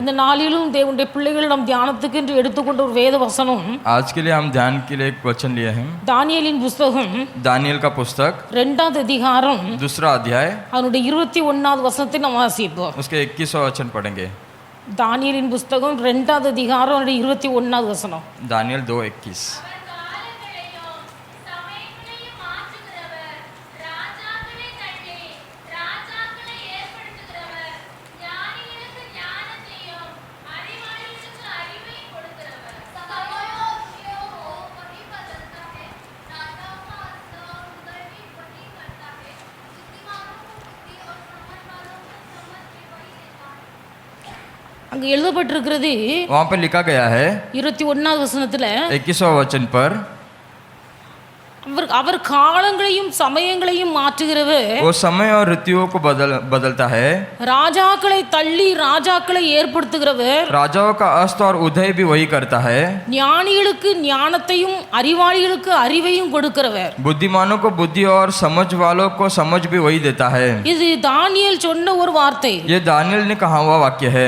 இந்த நாளிலும் தேவனுடைய பிள்ளைகள் நம் தியானத்துக்கு என்று எடுத்துக்கொண்ட ஒரு வேத வசனம் आज के लिए हम ध्यान के लिए एक वचन लिए हैं தானியேலின் புத்தகம் दानियल का पुस्तक 2வது அதிகாரம் दूसरा अध्याय அதனுடைய 21வது வசனத்தை நாம் வாசிப்போம். उसके 21वां वचन पढ़ेंगे. தானியேலின் புத்தகம் 2வது அதிகாரம் அதனுடைய 21வது வசனம். दानियल 2:21. அங்க எழுதப்பட்டிருக்கிறது वहाँ पर लिखा गया है 21வது வசனத்துல 21वां वचन पर அவர் காலங்களையும் சமயங்களையும் மாற்றுகிறவர் वो समय और ऋतुओं को बदलता है. ராஜாக்களை தள்ளி ராஜாக்களை ஏற்படுத்துகிறவர் राजाओं का अस्त और उदय भी वही करता है. ஞானிகளுக்கு ஞானத்தையும் அறிவாளிகளுக்கு அறிவையும் கொடுக்கிறவர். बुद्धिमानों को बुद्धि और समझ वालों को समझ भी वही देता है. இது தானியேல் சொன்ன ஒரு வார்த்தை. ये दानियल ने कहा हुआ वाक्य है.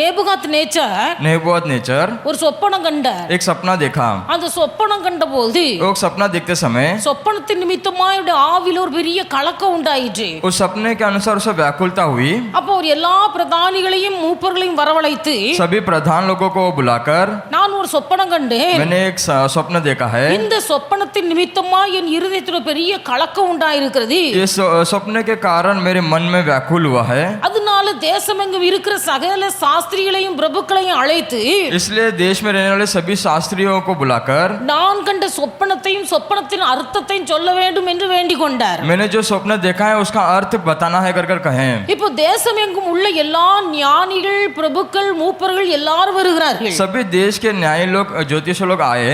नेबूकदनेस्सर ஒரு சொப்பனம் கண்டார். एक सपना देखा. அந்த சொப்பனம் கண்டபோது वो सपना देखते समय சொப்பனத்தின் நிமித்தமாய் ஆவியில் ஒரு பெரிய கலக்கம் உண்டாயிற்று. उस सपने के अनुसार उसे व्याकुलता हुई. அப்போ ஒரு எல்லா பிரதானிகளையும் மூப்பர்களையும் வரவழைத்து सभी प्रधान लोगों को बुलाकर நான் ஒரு சொப்பனம் கண்டேன். मैंने एक स्वप्न देखा है. இந்த சொப்பனத்தின் நிமித்தமாய் என் இருதயத்தில் பெரிய கலக்கம் உண்டாயிருக்கிறது. इस स्वप्न के कारण मेरे मन में व्याकुल हुआ है. அதனால தேசமெங்கும் இருக்கிற சகல சாஸ்திரிகளையும் பிரபுக்களையும் அழைத்து इसलिए देश में रहने वाले सभी शास्त्रियों को बुलाकर நான் கண்ட சொப்பனத்தையும் சொப்பனத்தின் அர்த்தத்தையும் சொல்ல வேண்டும் என்று வேண்டிக் கொண்டார். मैंने जो स्वप्न देखा है उसका अर्थ बताना है कर कहें. இப்போ தேசமெங்கும் உள்ள எல்லா ஞானிகள் பிரபுக்கள் மூப்பர்கள் எல்லாரும் வருகிறார்கள். सभी देश के न्यायी लोग ज्योतिष लोग आए.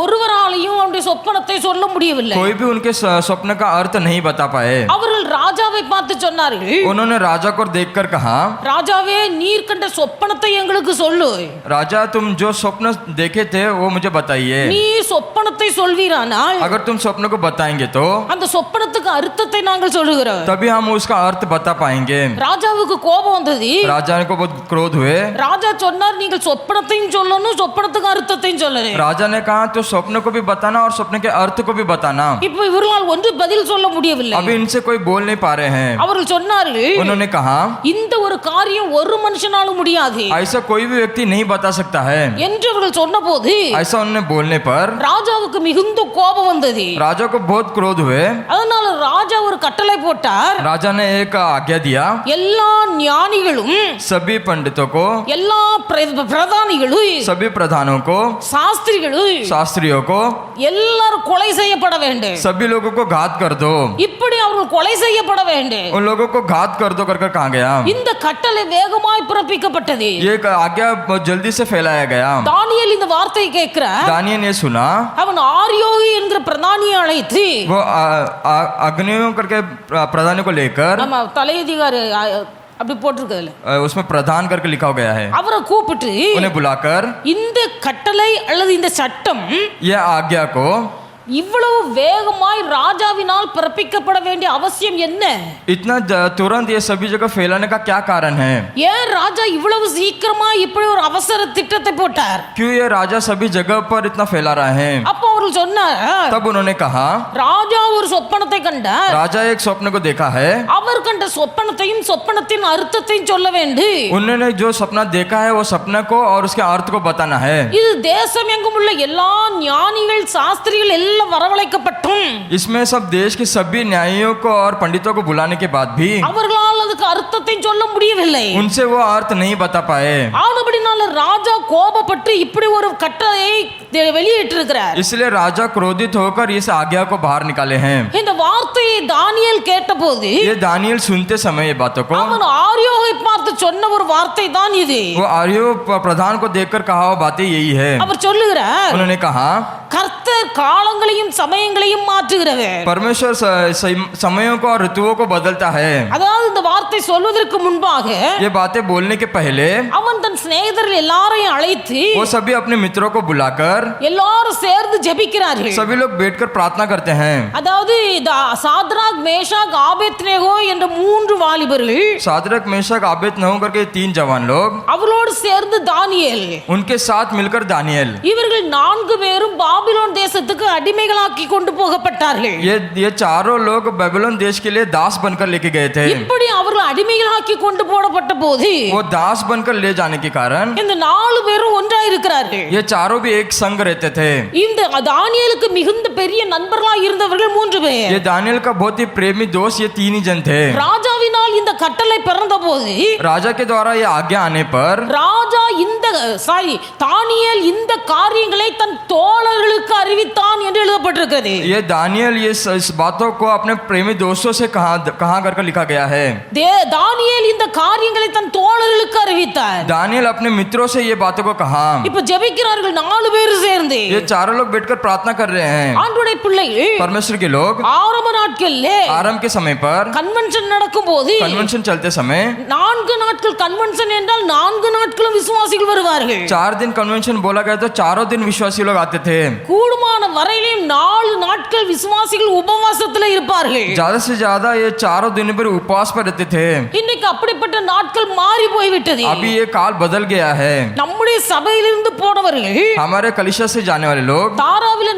ஒருவராலையும் அவருடைய சொப்பனத்தை சொல்ல முடியவில்லை. कोई भी उनके स्वप्न का अर्थ नहीं बता पाए. அவர்கள் ராஜாவை பார்த்து சொன்னார்கள். उन्होंने राजा को देखकर कहा, ராஜாவே நீர் கண்ட சொப்பனத்தை எங்களுக்கு சொல்லு. राजा तुम जो स्वप्न देखे थे वो मुझे बताइए. நீர் சொப்பனத்தை சொல்வீரானால் अगर तुम स्वप्न को बताएंगे तो அந்த சொப்பனத்துக்கு அர்த்தத்தை நாங்கள் சொல்லுகிறோம். तभी हम उसका अर्थ बता पाएंगे. ராஜாவுக்கு கோபம் வந்தது. राजा को बहुत क्रोध हुए. ராஜா சொன்னார் நீங்கள் சொப்பனத்தையும் சொல்லணும் சொப்பனத்துக்கு அர்த்தத்தையும் சொல்லணும். राजा ने कहा तो स्वप्न को भी बताना और स्वप्न के अर्थ को भी बताना. இப்போ இவர்களால் ஒன்று பதில் சொல்ல முடியவில்லை. अभी इनसे कोई बोल नहीं पा रहे हैं. அவர்கள் சொன்னார்கள் उन्होंने कहा இந்த ஒரு காரியம் ஒரு மனுஷனாலும் முடியாது. ऐसा कोई भी व्यक्ति नहीं बता सकता है. என்று அவர்கள் சொன்னபோது ऐसा उन्होंने बोलने पर ராஜாவுக்கு மிகுந்த கோபம் வந்தது. राजा को बहुत क्रोध हुए. அதனால ராஜா ஒரு கட்டளை போட்டார். राजा ने एक आज्ञा दिया. எல்லா ஞானிகளும் सभी पंडितों को எல்லா பிரதானிகளும் सभी प्रधानों को சாஸ்திரிகளும் शास्त्रियों को எல்லாரும் கொலை செய்யப்பட வேண்டும். सभी लोगों को घात कर दो. இப்படி அவர்கள் கொலை செய்யப்பட வேண்டும். उन लोगों को घात कर दो कर कहा गया. இந்த கட்டளை வேகமாய் பிறப்பிக்கப்பட்டது. ये आज्ञा जल्दी से फैलाया गया. தானியேல் இந்த வார்த்தையை கேட்கிறார். दानियल ने सुना. அவன் ஆரியோகி என்கிற பிரதானியை அழைத்து वो अग्नियों करके प्रधान को लेकर நம்ம தலையதிகாரி அப்படி போட்டிருக்கதுல उसमें प्रधान करके लिखा गया है. அவரை கூப்பிட்டு उन्हें बुलाकर இந்த கட்டளை அல்லது இந்த சட்டம் यह आज्ञा को இவ்வளவு வேகமாய் ராஜாவினால் பிறப்பிக்கப்பட வேண்டிய அவசியம் என்ன? इतना तुरंत ये सभी जगह फैलाने का क्या कारण है? ஏன் ராஜா இவ்வளவு சீக்கிரமா இப்படி ஒரு அவசர திட்டத்தை போட்டார்? क्यों ये राजा सभी जगह पर इतना फैला रहा है? அப்போ அவர்கள் சொன்னார். तब उन्होंने कहा ராஜா ஒரு சொப்பனத்தை கண்டார். राजा एक स्वप्न को देखा है. அவர் கண்ட சொப்பனத்தையும் சொப்பனத்தின் அர்த்தத்தையும் சொல்ல வேண்டும். उन्होंने जो सपना देखा है वो सपने को और उसके अर्थ को बताना है. இது தேசம் எங்கும் உள்ள எல்லா ஞானிகள் சாஸ்திரிகள் வரவழைக்கப்பட்டும் इसमें सब देश के सभी न्यायियों को और पंडितों को बुलाने के बाद भी அவர்களால் அதுக்கு அர்த்தத்தை சொல்ல முடியவில்லை. उनसे वो अर्थ नहीं बता पाए. ஆனபடினால ராஜா கோபப்பட்டு இப்படி ஒரு கட்டளையை வெளியிட்டிருக்கிறார். इसलिए राजा क्रोधित होकर इस आज्ञा को बाहर निकाले हैं. இந்த வார்த்தையை தானியேல் கேட்டபோது ये दानियल सुनते समय ये बातों को அவன் ஆரியோகை பார்த்து சொன்ன ஒரு வார்த்தை தான் இது. वो आर्यो प्रधान को देखकर कहा वो बातें यही है. அவர் சொல்லுகிறார் उन्होंने कहा கர்த்தர் கர்த்தர் காலங்களையும் சமயங்களையும் மாற்றுகிறவர். परमेश्वर समयों को और ऋतुओं को बदलता है. அதாவது இந்த வார்த்தை சொல்வதற்கு முன்பாக ये बातें बोलने के पहले அவன் தன் சிநேகிதர்கள் எல்லாரையும் அழைத்து वो सभी अपने मित्रों को बुलाकर எல்லாரும் சேர்ந்து ஜெபிக்கிறார்கள். सभी लोग बैठकर प्रार्थना करते हैं. அதாவது சாத்ராக் மேஷாக் ஆபேத்நேகோ என்ற மூன்று வாலிபர்கள், सादरक मेशक आबेदनगो करके 3 जवान लोग, அவரோடு சேர்ந்து தானியேல், उनके साथ मिलकर दानियल, இவர்கள் 4 பேரும் பாபிலோன் தேசத்துக்கு அடிமைகளாக்கி கொண்டு போகப்பட்டார்கள். ये चारों लोग बेबीलोन देश के लिए दास बनकर लेके गए थे. இப்படி அவர்கள் அடிமைகளாக்கி கொண்டு போடப்பட்ட போது वो दास बनकर ले जाने के कारण இந்த 4 பேரும் ஒன்றாய் இருக்கிறார்கள். ये चारों भी एक संग रहते थे. இந்த தானியேலுக்கு மிகுந்த பெரிய நண்பர்களாய் இருந்தவர்கள் 3 பேர். ये दानियल का बहुत ही प्रेमी दोस्त ये 3 ही जन थे. ராஜாவினால் இந்த கட்டளை பிறந்த போது राजा के द्वारा ये आज्ञा आने पर ராஜா தானியேல் இந்த காரியங்களை தன் தோழர்களுக்கு அறிவித்தான் என்று எழுதப்பட்டிருக்கிறது. ये दानियल ये इस बातों को अपने प्रेमी दोस्तों से कहा कर लिखा गया है. தானியேல் இந்த காரியங்களை தன் தோழர்களுக்கு அறிவித்தார். दानियल अपने मित्रों से ये बातों को कहा. இப்ப ஜெபிக்கிறார்கள் 4 பேர் சேர்ந்து. ये चारों लोग बैठकर प्रार्थना कर रहे हैं. ஆண்டவருடைய பிள்ளைகள் परमेश्वर के लोग ஆரம்ப நாட்களில் आरंभ के समय पर கன்வென்ஷன் நடக்கும் போது कन्वेंशन चलते समय 4 நாட்கள் கன்வென்ஷன் என்றால் 4 நாட்களும் விசுவாசிகள் வருவார்கள். 4 दिन कन्वेंशन बोला गया तो चारों दिन विश्वासी लोग आते थे. கூடுமான வரையிலும் 4 நாட்கள் விசுவாசிகள் உபவாசத்தில் இருப்பார்கள். ज्यादा से ज्यादा ये चारों दिन पर उपवास पर रहते थे. இன்னைக்கு அப்படிப்பட்ட நாட்கள் மாறி போய்விட்டது. अभी ये काल बदल गया है. நம்முடைய சபையிலிருந்து போனவர்கள், हमारे कलिशा से जाने वाले लोग, தாராவில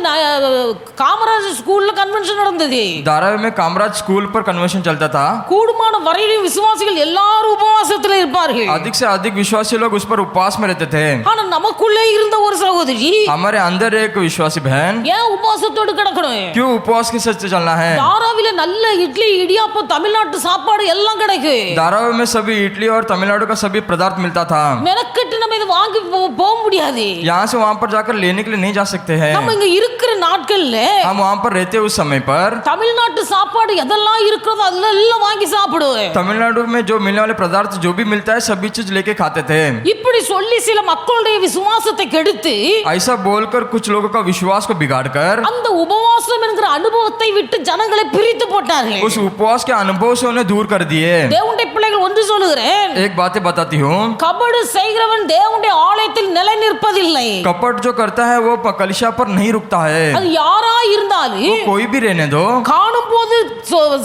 காமராஜ் ஸ்கூல்ல கன்வென்ஷன் நடந்தது. धारावी में कामराज स्कूल पर कन्वेंशन चलता था. கூடுமான வரையிலும் விசுவாசிகள் எல்லாரும் உபவாசத்தில் இருப்பார்கள். अधिक से अधिक विश्वासी लोग उस पर उपवास में रहते थे. ஆனா நமக்குள்ளே இருந்த ஒரு சகோதரி हमारे अंदर एक विश्वासी बहन, ஏன் உபவாசத்தோடு கிடக்கணும்? क्यों उपवास के साथ चलना है? தாராவில நல்ல இட்லி இடியாப்பம் தமிழ்நாட்டு சாப்பாடு எல்லாம் கிடைக்கும். धारावी में सभी इटली और तमिलनाडु का सभी पदार्थ मिलता था. மெனக்கெட்டு நம்ம இதை வாங்கி போக முடியாது. यहाँ से वहाँ पर जाकर लेने के लिए नहीं जा सकते हैं. நம்ம இங்க இருக்கிற நாட்கள்ல हम वहाँ पर रहते उस समय पर தமிழ்நாட்டு சாப்பாடு எதெல்லாம் இருக்கிறதோ அதெல்லாம் வாங்கி சாப்பிடுவோம். तमिलनाडु में जो मिलने वाले पदार्थ जो भी मिलता है सभी चीज लेके खाते थे. இப்படி சொல்லி சில மக்களுடைய விசுவாசத்தை கெடுத்து ऐसा बोलकर कुछ लोगों का विश्वास को बिगाड़कर அந்த உபவாசம் என்கிற அனுபவத்தை விட்டு ஜனங்களை பிரித்து போட்டார்கள். उस उपवास के अनुभव से उन्हें दूर कर दिए. தேவனுடைய பிள்ளைகள் ஒன்று சொல்லுகிறேன், एक बातें बताती हूँ, கபடு செய்கிறவன் தேவனுடைய ஆலயத்தில் நிலை நிற்பதில்லை. कपट जो करता है वो कलिशा पर नहीं रुकता है. அது யாரா இருந்தாலும் वो कोई भी रहने दो. காணும் போது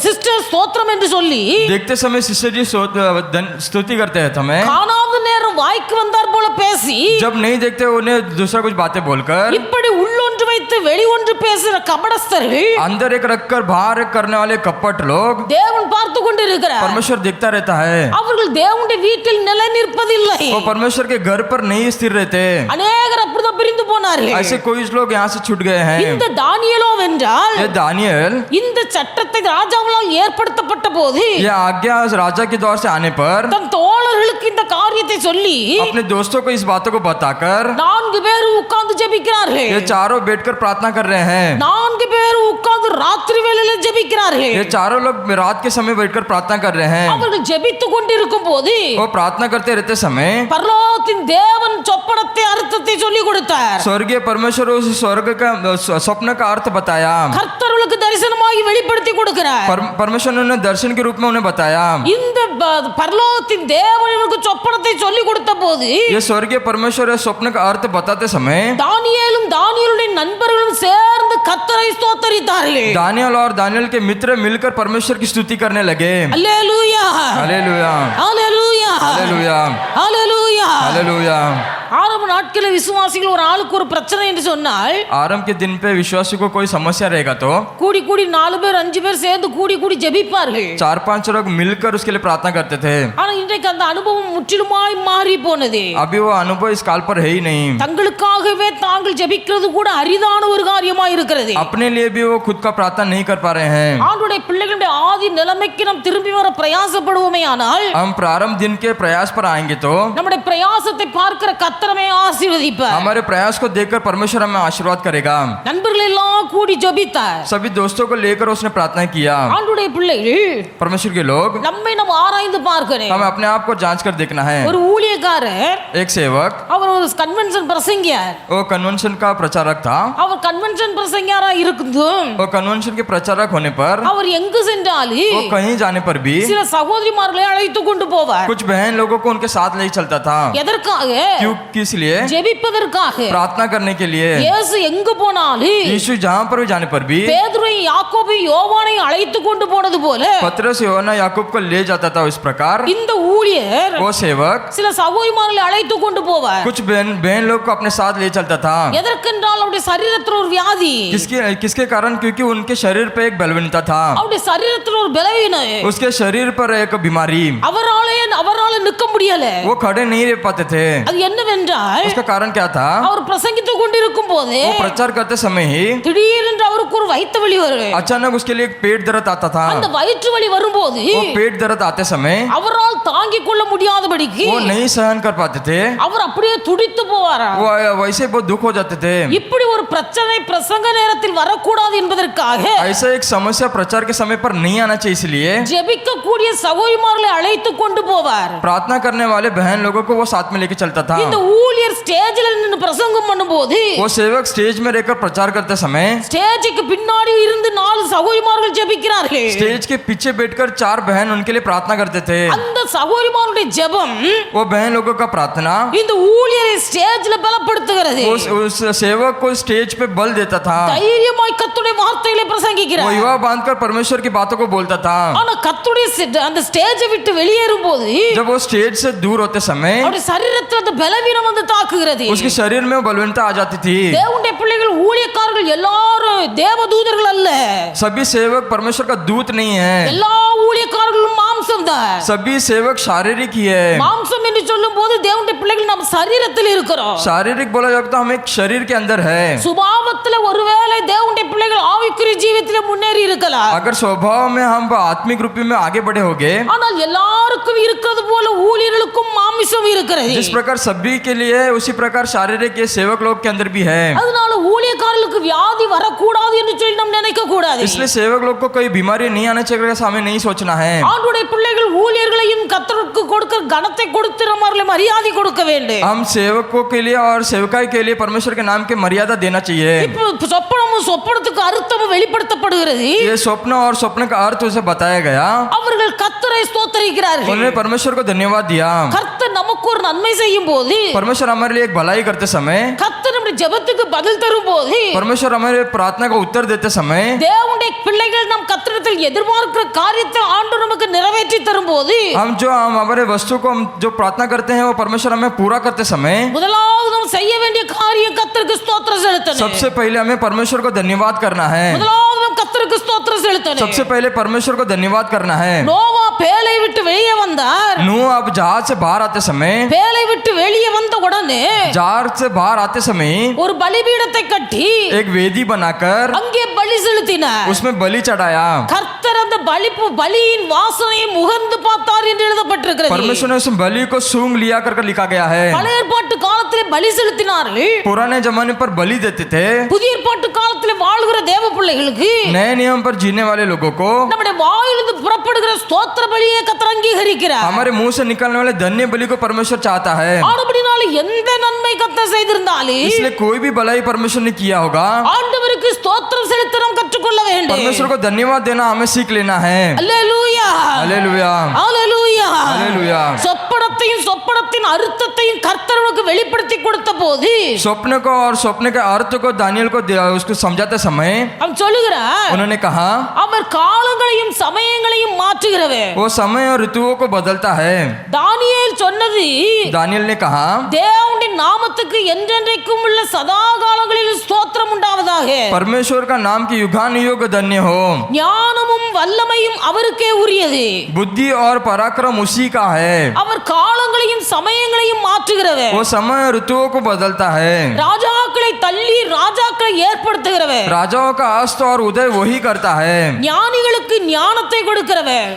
சிஸ்டர் ஸ்தோத்திரம் என்று சொல்லி देखते समय शिष्य जी स्तुति करते हैं हमें. காணாத நேரம் வாய்க்கு வந்தார் போல பேசி जब नहीं देखते उन्हें दूसरा कुछ बातें बोलकर இப்படி உள்ளொன்று வைத்து வெளி ஒன்று பேசுகிற கபடஸ்தர்கள் अंदर एक रखकर बाहर एक करने वाले कपट लोग தேவன் பார்த்து கொண்டிருக்கிறார். परमेश्वर देखता रहता है. அவர்கள் தேவனுடைய வீட்டில் நிலை நிற்பதில்லை. वो परमेश्वर के घर पर नहीं स्थिर रहते. அநேகர் அப்படிதான் பிரிந்து போனார்கள். ऐसे कोई लोग यहाँ से छूट गए हैं. இந்த தானியேலோ வென்றால் ये दानियल, இந்த சட்டத்தை ராஜாவால் ஏற்படுத்தப்பட்ட போது ये आज्ञा राजा के द्वार से आने पर தன் தோழர்களுக்கு இந்த காரியத்தை சொல்லி अपने दोस्तों को इस बातों को बताकर 4 பேர் உட்கார்ந்து ஜெபிக்கிறார்கள். ये चारों बैठकर प्रार्थना कर रहे हैं. 4 பேர் உட்கார்ந்து ராத்திரி வேளையில ஜெபிக்கிறார்கள். ये चारों लोग रात के समय बैठकर प्रार्थना कर रहे हैं. அவர்கள் ஜெபித்துக் கொண்டிருக்கும் போது वो प्रार्थना करते रहते समय பரலோகத்தின் தேவன் சொப்பனத்தை அர்த்தத்தை சொல்லி கொடுத்தார். स्वर्गीय परमेश्वर उस स्वर्ग का स्वप्न का अर्थ बताया. கர்த்தர்களுக்கு தரிசனமாகி வெளிப்படுத்தி கொடுக்கிறார். परमेश्वर ने दर्शन के रूप में उन्हें बताया. இந்த பரலோகத்தின் தேவன் இவருக்கு சொப்பனத்தை சொல்லி கொடுத்த போது ये स्वर्गीय परमेश्वर स्वप्न का अर्थ बताते समय தானியேலும் தானியேலுடைய நண்பர்களும் சேர்ந்து கர்த்தரை ஸ்தோத்தரித்தார்கள். दानियल और दानियल के मित्र मिलकर परमेश्वर की स्तुति करने लगे. அல்லேலூயா हालेलुया, அல்லேலூயா हालेलुया, அல்லேலூயா. हालेलुया. ஆரம்ப நாட்களில் விசுவாசிகள் ஒரு ஆளுக்கு ஒரு பிரச்சனை என்று சொன்னால் आरंभ के दिन पे विश्वासी को कोई समस्या रहेगा तो கூடி கூடி 4 பேர் 5 பேர் சேர்ந்து கூடி கூடி ஜெபிப்பார்கள். 4-5 लोग मिलकर उसके लिए प्रार्थना करते थे. ஆனா இன்றைக்கு அந்த அனுபவம் முற்றிலுமாய் மாறி போனது. अभी वो अनुभव इस काल पर है ही नहीं. தங்களுக்காகவே தாங்கள் ஜெபிக்கிறது கூட அரிதான ஒரு காரியமாய் இருக்கிறது. अपने लिए भी वो खुद का प्रार्थना नहीं कर पा रहे हैं. ஆண்டவருடைய பிள்ளைகளுடைய ஆதி நிலைமைக்கு நாம் திரும்பி வர பிரயாசப்படுவோமே ஆனால் हम प्रारंभ दिन के प्रयास पर आएंगे तो நம்முடைய பிரயாசத்தை பார்க்கிற கர்த்தர் கர்த்தரமே ஆசீர்வதிப்பார். हमारे प्रयास को देखकर परमेश्वर हमें आशीर्वाद करेगा। நண்பர்கள் எல்லாம் கூடி ஜெபித்தார். सभी दोस्तों को लेकर उसने प्रार्थना किया। ஆண்டவருடைய பிள்ளைகள் परमेश्वर के लोग, நம்மை நம்ம ஆராய்ந்து பார்க்கணும். हमें अपने आप को जांच कर देखना है। ஒரு ஊழியக்காரர், एक सेवक, அவர் ஒரு கன்வென்ஷன் பிரசங்கியார். वो कन्वेंशन का प्रचारक था। அவர் கன்வென்ஷன் பிரசங்கியாரா இருக்குதும் वो कन्वेंशन के प्रचारक होने पर அவர் எங்கு சென்றாலும் वो कहीं जाने पर भी சில சகோதரிமார்களை அழைத்து கொண்டு போவார். कुछ बहन लोगों को उनके साथ ले चलता था। எதற்காக? क्यों? किस लिए? ஜெபிப்பதற்காக. प्रार्थना करने के लिए। இயேசு எங்கு போனாலும் यीशु जहाँ पर भी जाने पर भी பேதுரை, யாக்கோபு, யோவானை அழைத்து கொண்டு போனது போல पतरस, யோவானா, याकूब को ले जाता था। इस प्रकार இந்த ஊழியர் वो सेवक சில சகோதரிமார்களை அழைத்து கொண்டு போவார். कुछ बहन लोग को अपने साथ ले चलता था। எதற்கென்றால் அவருடைய சரீரத்தில் ஒரு வியாதி, किसके कारण? क्योंकि उनके शरीर पे एक बलवीनता था। அவருடைய சரீரத்தில் ஒரு பலவீனம், उसके शरीर पर एक बीमारी, அவரால நிற்க முடியல. वो खड़े नहीं रह पाते थे। அது என்னவென்றால் उसका कारण क्या था? அவர் பிரசங்கித்துக் கொண்டிருக்கும் போது वो प्रचार करते समय ही திடீரென்று அவருக்கு ஒரு வயிற்று வலி வரும். अचानक उसके लिए एक पेट दर्द आता था। அந்த वயிற்று வலி வரும்போது वो पेट दर्द आते समय அவரால் தாங்கிக் கொள்ள முடியாதபடிக்கு वो नहीं सहन कर पाते थे। அவர் அப்படியே துடித்து போவாராம். वो वैसे बहुत दुख हो जाते थे। இப்படி ஒரு பிரச்சனை பிரசங்க நேரத்தில் வரக்கூடாது என்பதற்காக ऐसा एक समस्या प्रचार के समय पर नहीं आना चाहिए, इसलिए ஜெபிக்க கூடிய சகோதரிமார்களை அழைத்து கொண்டு போவார். प्रार्थना करने वाले बहन लोगों को वो साथ में लेके चलता था। இந்த ஊழியர் ஸ்டேஜில் நின்று பிரசங்கம் பண்ணும்போது वो सेवक स्टेज में रहकर प्रचार करते समय ஸ்டேஜுக்கு பின்னாடி இருந்து 4 சகோதரிமார்கள் ஜெபிக்கிறார்கள். स्टेज के पीछे बैठकर 4 बहन उनके लिए प्रार्थना करते थे। அந்த சகோதரிமாருடைய ஜெபம் वो बहन लोगों का प्रार्थना இந்த ஊழியரை ஸ்டேஜ்ல பலப்படுத்துகிறது. उस सेवक को स्टेज पे बल देता था। தைரியமாய் கர்த்தருடைய வார்த்தைகளை वो பிரசங்கிக்கிறார். युवा बांधकर परमेश्वर की बातों को बोलता था। ஆனா கர்த்தருடைய அந்த ஸ்டேஜை விட்டு வெளியேறும் போது जब वो स्टेज से दूर होते समय அவருடைய சரீரத்தில் அந்த பலவீனம் வந்து தாக்குகிறது. उसके शरीर में वो बलवीनता आ जाती थी। தேவனுடைய பிள்ளைகள் ஊழியக்காரர்கள் எல்லாரும் தேவதூதர்கள் அல்ல. सभी सेवक परमेश्वर का दूत नहीं है। எல்லா ஊழியக்காரர்களும் மாம்சம் தான். सभी सेवक शारीरिक ही है। மாம்சம் என்று சொல்லும் போது தேவனுடைய பிள்ளைகள் நம்ம சரீரத்தில் இருக்கிறோம். शारीरिक बोला जाए तो हम एक शरीर के अंदर है। சுபாவத்தில் ஒருவேளை தேவனுடைய பிள்ளைகள் ஆவிக்குரிய ஜீவியத்தில் முன்னேறி இருக்கலாம். अगर स्वभाव में हम आत्मिक रूप में आगे बढ़े होंगे, ஆனால் எல்லாருக்கும் இருக்கிறது போல ஊழியர்களுக்கும் மாமிசம் இருக்கிறது. जिस प्रकार सभी के लिए है उसी प्रकार शारीरिक ये सेवक लोग के अंदर भी है। அதனால ஊழியக்காரர்களுக்கு வியாதி வரக்கூடாது என்று சொல்லி நாம் நினைக்க கூடாது. इसलिए सेवक लोग को कोई बीमारी नहीं आना चाहिए, ऐसा हमें नहीं सोचना है। ஆண்டவருடைய பிள்ளைகள் ஊழியர்களையும் கர்த்தருக்கு கொடுக்கிற கனத்தை கொடுத்து நம்மளை மரியாதை கொடுக்க வேண்டும். हम सेवकों के लिए और सेवकाई के लिए परमेश्वर के नाम के मर्यादा देना चाहिए। இப்போ சொப்பனத்துக்கு அர்த்தமும் வெளிப்படுத்தப்படுகிறது. ये स्वप्न और स्वप्न का अर्थ उसे बताया गया। அவர்கள் கர்த்தரை ஸ்தோத்திரிக்கிறார்கள். उन्होंने परमेश्वर को धन्यवाद दिया। கர்த்தர் நமக்கு ஒரு நன்மை செய்யும் போது, परमेश्वर हमारे लिए एक भलाई करते समय, கர்த்தர் நம்முடைய ஜெபத்துக்கு பதில் தரும் போது, परमेश्वर हमारे प्रार्थना का उत्तर देते समय, தேவனுடைய பிள்ளைகள் நம் கர்த்தரிடத்தில் எதிர்பார்க்கிற காரியத்தை ஆண்டவர் நமக்கு நிறைவேற்றி தரும் போது, हम हमारे वस्तु को हम जो प्रार्थना करते हैं वो परमेश्वर हमें पूरा करते समय முதலாவது நாம் செய்ய வேண்டிய காரியம் கர்த்தருக்கு ஸ்தோத்திரம் செலுத்தணும். सबसे पहले हमें परमेश्वर को धन्यवाद करना है। முதலாவது நாம் கர்த்தருக்கு ஸ்தோத்திரம் செலுத்தணும். सबसे पहले परमेश्वर को धन्यवाद करना है। நோவா பேழை விட்டு வெளியே வந்தார். नूह अब जहाज से बाहर आते समय, பேழை விட்டு வெளியே வந்த உடனே जहाज से बाहर आते समय ஒரு பலிபீடத்தை கட்டி एक वेदी बनाकर அங்கே பலி செலுத்தினார். उसमें बलि चढ़ाया। கர்த்தர் அந்த பலியின் வாசனையை முகந்து பார்த்தார் என்று எழுதப்பட்டிருக்கிறது. परमेश्वर ने उस बलि को सूंघ लिया करके लिखा गया है। பழைய ஏற்பாட்டு காலத்திலே பலி செலுத்தினார்கள். पुराने जमाने पर बलि देते थे। புதிய ஏற்பாட்டு காலத்திலே வாழ்கிற தேவ பிள்ளைகளுக்கு नए नियम पर जीने वाले लोगों को நம்முடைய வாயிலிருந்து புறப்படுகிற ஸ்தோத்திர பலியை கர்த்தர் அங்கீகரிக்கிறார். हमारे मुंह से निकलने वाले धन्य बलि को परमेश्वर चाहता है। ஆனபடினால எந்த நன்மை கர்த்தர் செய்திருந்தாலும் इसलिए कोई भी भलाई परमेश्वर ने किया होगा, ஆண்டவருக்கு ஸ்தோத்திரம் செலுத்த நாம் கற்றுக்கொள்ள வேண்டும். परमेश्वर को धन्यवाद देना हमें सीख लेना है। அல்லேலூயா हालेलुया, அல்லேலூயா. हालेलुया। சொப்பனத்தின் அர்த்தத்தையும் கர்த்தர் நமக்கு வெளிப்படுத்தி கொடுத்த போது स्वप्न को और स्वप्न के अर्थ को दानियल को उसको समझाते समय அவன் சொல்லுகிறான், उन्होंने कहा அவர் காலங்களையும் சமயங்களையும் மாற்றுகிறவர். वो समय और ऋतुओं को बदलता है। தானியேல் சொன்னது, दानियल ने कहा தேவனுடைய நாமத்துக்கு என்றென்றைக்கும் உள்ள சதா காலங்களில் ஸ்தோத்திரம் உண்டாவதாக. परमेश्वर का नाम की युगानुयुग धन्य हो। ஞானமும் வல்லமையும் அவருக்கே உரியது. बुद्धि और पराक्रम उसी का है। அவர் காலங்களையும் சமயங்களையும் மாற்றுகிறவர். वो समय और ऋतुओं को बदलता है। ராஜாக்களை தள்ளி ராஜாக்களை ஏற்படுத்துகிறவர், राजाओं का अस्त और उदय वही करता है, ஞானிகளுக்கு ஞானத்தை கொடுக்கிறவர்,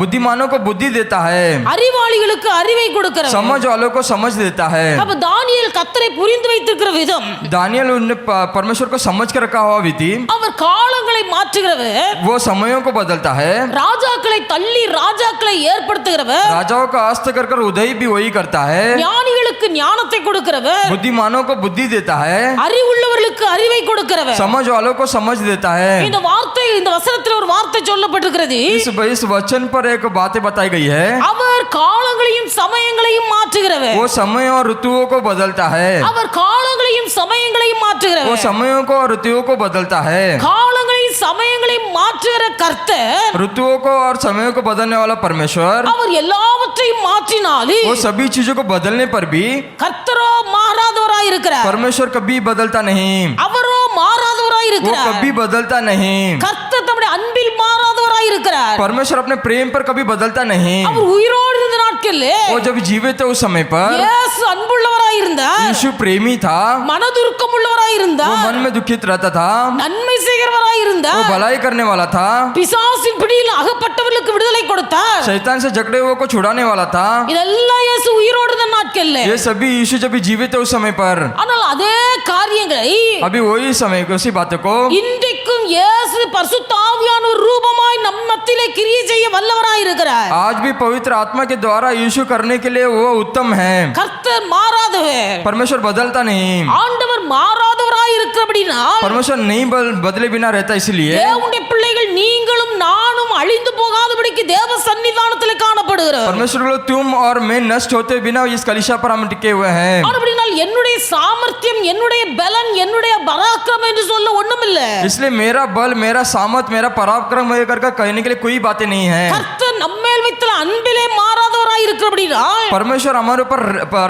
बुद्धिमानों को बुद्धि देता है, அறிவாளிகளுக்கு அறிவை கொடுக்கிறவர். समझ वालों को समझ देता है। அப்ப தானியேல் கர்த்தரை புரிந்து வைத்திருக்கிற விதம், दानियल उन्हें परमेश्वर को समझ कर रखा हुआ विधि, அவர் காலங்களை மாற்றுகிறவர், वो समयों को बदलता है, ராஜாக்களை தள்ளி ராஜாக்களை ஏற்படுத்துகிறவர், राजाओं का अस्त कर कर उदय भी वही करता है, ஞானிகளுக்கு ஞானத்தை கொடுக்கிறவர், बुद्धिमानों को बुद्धि देता है, அறிவுள்ளவர்களுக்கு அறிவை கொடுக்கிறவர். समझ वालों को समझ देता है। இந்த வார்த்தை, இந்த வசனத்தில் ஒரு வார்த்தை சொல்லப்பட்டிருக்கிறது. इस वचन पर एक बातें बताई गई है, அவர் காலங்களையும் சமயங்களையும் மாற்றுகிறவர், वो समय और ऋतुओं को बदलता है, அவர் காலங்களையும் சமயங்களையும் वो மாற்றுகிறவர். समयों को और ऋतुओं को बदलता है। காலங்களையும் சமயங்களையும் மாற்றுகிற கர்த்தர், ऋतुओं को और समयों को बदलने वाला परमेश्वर, அவர் எல்லாவற்றையும் மாற்றினாலும் वो सभी चीजों को बदलने पर भी கர்த்தரோ மாறாதவராய் இருக்கிறார். परमेश्वर कभी बदलता नहीं, அவரோ மாறாதவராய் वो இருக்கிறார். कभी बदलता नहीं, கர்த்தர் தம்முடைய அன்பில் மாறாதவராய் இருக்கிறார். परमेश्वर अपने प्रेम पर कभी बदलता नहीं। அவர் உயிரோடு இருந்த நாட்களில் वो जब जीवित थे उस समय पर இயேசு அன்புள்ளவராய் இருந்தார், यीशु प्रेमी था, மனதுருக்கம் உள்ளவராய் वो இருந்தார், मन में दुखित रहता था, நன்மை செய்கிறவராய் वो இருந்தார், भलाई करने वाला था, பிசாசின் பிடியில் அகப்பட்டவர்களுக்கு விடுதலை கொடுத்தார். शैतान से जकड़े हुए को छुड़ाने वाला था। இதெல்லாம் இயேசு உயிரோடு இருந்த நாட்களில். ये सभी यीशु जब जीवित थे उस समय पर, ஆனால் அதே காரியங்களை अभी वही समय को, उसी बातों को இன்றைக்கும் இயேசு பரிசுத்த ஆவியானவர் ரூபமாய் நம் மத்தியிலே கிரியை செய்ய வல்லவராய் இருக்கிறார். आज भी पवित्र आत्मा के द्वारा यीशु करने के लिए वो उत्तम है। கர்த்தர் மாறாதவர், परमेश्वर बदलता नहीं, ஆண்டவர் மாறாதவராய் இருக்கிறபடினா परमेश्वर नहीं बदले बिना रहता, इसलिए தேவனுடைய பிள்ளைகள் நீங்களும் நானும் அழிந்து போகாதபடிக்கு தேவ சன்னிதானத்தில் காணப்படுகிறோம். परमेश्वर को तुम और मैं नष्ट होते बिना इस कलिशा पर हम टिके हुए हैं। அப்படினால் என்னுடைய சாமர்த்தியம், என்னுடைய பலன், என்னுடைய பராக்கிரமம் என்று சொல்ல ஒண்ணுமில்ல. इसलिए मेरा बल, मेरा सामर्थ, मेरा पराक्रम करके कहने के लिए कोई बातें नहीं है। கர்த்தர் நம்மேல் வைத்த அன்பிலே மாறாதவராய் இருக்கிறபடினா परमेश्वर हमारे ऊपर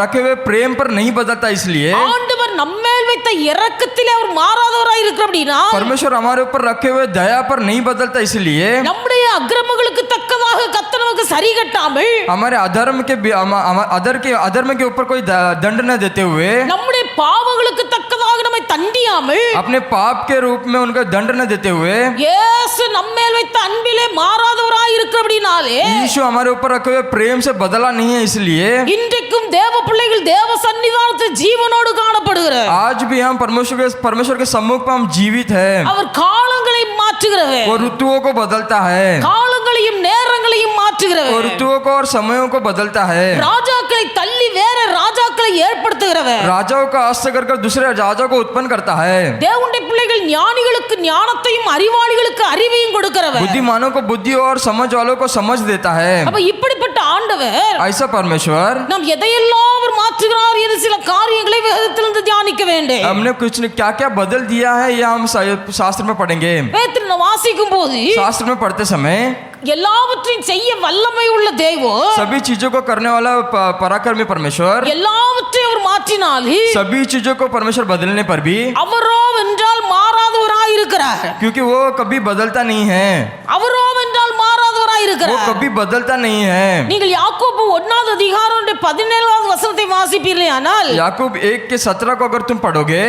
रखे हुए प्रेम पर नहीं बदलता, इसलिए ஆண்டவர் நம்மேல் வைத்த இரக்கத்திலே அவர் மாறாதவராய் இருக்கிறபடினா परमेश्वर हमारे ऊपर रखे हुए दया पर नहीं बदलता, इसलिए நம்முடைய அக்கிரமங்களுக்கு தக்கதாக கர்த்தர் நமக்கு சரி கட்டாமல், हमारे अधर्म के ऊपर कोई दंड न देते हुए, நம்முடைய பாவங்களுக்கு தக்கதாக நம்மை தண்டியாமல், अपने पाप के रूप में उनका दंड न देते हुए, இயேசு நம்மேல் வைத்த அன்பிலே மாறாதவராய் இருக்கிறபடினாலே यीशु हमारे ऊपर रखे हुए प्रेम से बदला नहीं है, इसलिए இன்றைக்கும் தேவ பிள்ளைகள் தேவ சன்னிதானத்தில் ஜீவனோடு காணப்படுகிறார். आज भी हम परमेश्वर के सम्मुख पर हम जीवित हैं। அவர் காலங்களை மாற்றுகிறவர், वो ऋतुओं को बदलता है, காலங்களையும் நேரங்களையும் वो மாற்றுகிறவர், ऋतुओं को और समयों को बदलता है, ராஜாக்களை தள்ளி வேற ராஜாக்களை ஏற்படுத்துகிறவர். राजाओं का अस्त कर दूसरे राजाओं को उत्पन्न करता है, தேவனுடைய பிள்ளைகள் ஞானிகளுக்கு ஞானத்தையும் அறிவாளிகளுக்கு அறிவையும் கொடுக்கிறவர். बुद्धिमानों को बुद्धि और समझ वालों को समझ देता है। அப்ப இப்படிப்பட்ட ஆண்டவர் ऐसा परमेश्वर நாம் எதையெல்லாம் அவர் மாற்றுகிறார் என்று சில காரியங்களை வேதத்திலிருந்து தியானிக்க வேண்டும். हमने कुछ क्या क्या बदल दिया है, यह हम शास्त्र में पढ़ेंगे। வேதத்தில் நாம் வாசிக்கும் போது शास्त्र में पढ़ते समय எல்லாவற்றையும் செய்ய வல்லமை உள்ள தேவன், सभी चीजों को करने वाला पराक्रमी परमेश्वर, எல்லாவற்றையும் அவர் மாற்றினாலே सभी चीजों को परमेश्वर बदलने पर भी, அவரோ என்றால் மாறாதவராய் இருக்கிறார். क्योंकि वो कभी बदलता नहीं है, அவரோ என்றால் மாறாதவராய் वो இருக்கிறார். कभी बदलता नहीं है। நீங்கள் யாக்கோபு 1:17 வசனத்தை வாசிப்பீர்களேயானால், याकूब 1:17 को अगर तुम पढ़ोगे,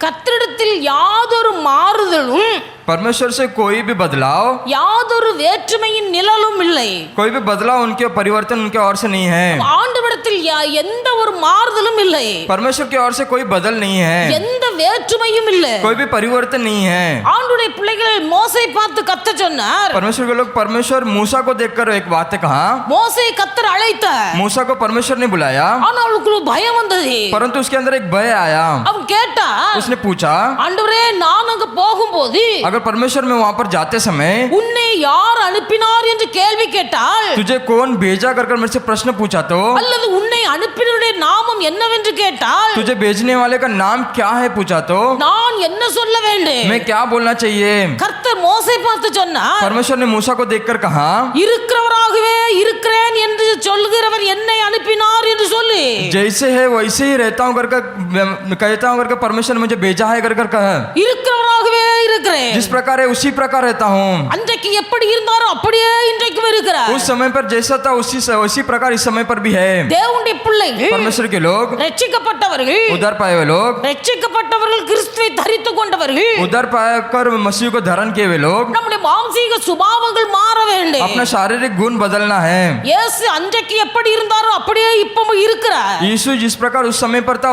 கர்த்தரிடத்தில் யாதொரு மாறுதலும் परमेश्वर से कोई भी बदलाव, யாதொரு வேற்றுமையின் நிழலும் இல்லை. कोई भी बदलाव उनके परिवर्तन उनके ओर से नहीं है। ஆண்டவரிடத்தில் எந்த ஒரு மாறுதலும் இல்லை, परमेश्वर की ओर से कोई बदल नहीं है, எந்த வேற்றுமையும் இல்லை. कोई भी परिवर्तन नहीं है। ஆண்டவருடைய பிள்ளைகள் மோசே பார்த்து கத்த சொன்னார். परमेश्वर के लोग, परमेश्वर मूसा को देखकर एक बात कहा, மோசே கத்தர் அழைத்தார். मूसा को परमेश्वर ने बुलाया, ஆனால் அவளுக்கு ஒரு பயம் வந்தது. परंतु उसके अंदर एक भय आया। அவன் கேட்டா उसने पूछा, ஆண்டவரே நான் அங்க போகும்போது अगर परमेश्वर में वहां पर जाते समय உன்னை யார் அனுப்பினார் என்று கேள்வி கேட்டால், तुझे कौन भेजा कर मेरे से प्रश्न पूछा तो, அல்லது உன்னை அனுப்பினருடைய நாமம் என்னவென்று கேட்டால் तुझे भेजने वाले का नाम क्या है पूछा तो நான் என்ன சொல்ல வேண்டும்? मैं क्या बोलना चाहिए? கர்த்தர் மோசே பார்த்து சொன்னார், परमेश्वर ने मूसा को देखकर कहा, இருக்கிறவராகவே இருக்கிறேன் என்று சொல்கிறவர் என்னை அனுப்பினார் என்று சொல்லு. जैसे है वैसे ही रहता हूँ करके कहता हूँ करके परमेश्वर ने मुझे भेजा है कर कहा, இருக்கிறவராகவே இருக்கிறேன். जिस प्रकार है उसी प्रकार रहता हूँ. அன்றைக்கு எப்படி இருந்தாரோ அப்படியே இன்றைக்கும் இருக்கிறார். उस समय पर जैसा था उसी प्रकार इस समय पर भी है. தேவனுடைய பிள்ளைகள், परमेश्वर के लोग, ரட்சிக்கப்பட்டவர்கள், उद्धार पाए हुए लोग, ரட்சிக்கப்பட்டவர்கள் கிறிஸ்துவை தரித்துக் கொண்டவர்கள், उद्धार पाकर मसीह को धारण किए हुए लोग, நம்முடைய மாம்சீக சுபாவங்கள் மாற வேண்டும். अपना शारीरिक गुण बदलना है. இயேசு அன்றைக்கு எப்படி இருந்தாரோ அப்படியே இப்பவும் இருக்கிறார். यीशु जिस प्रकार उस समय पर था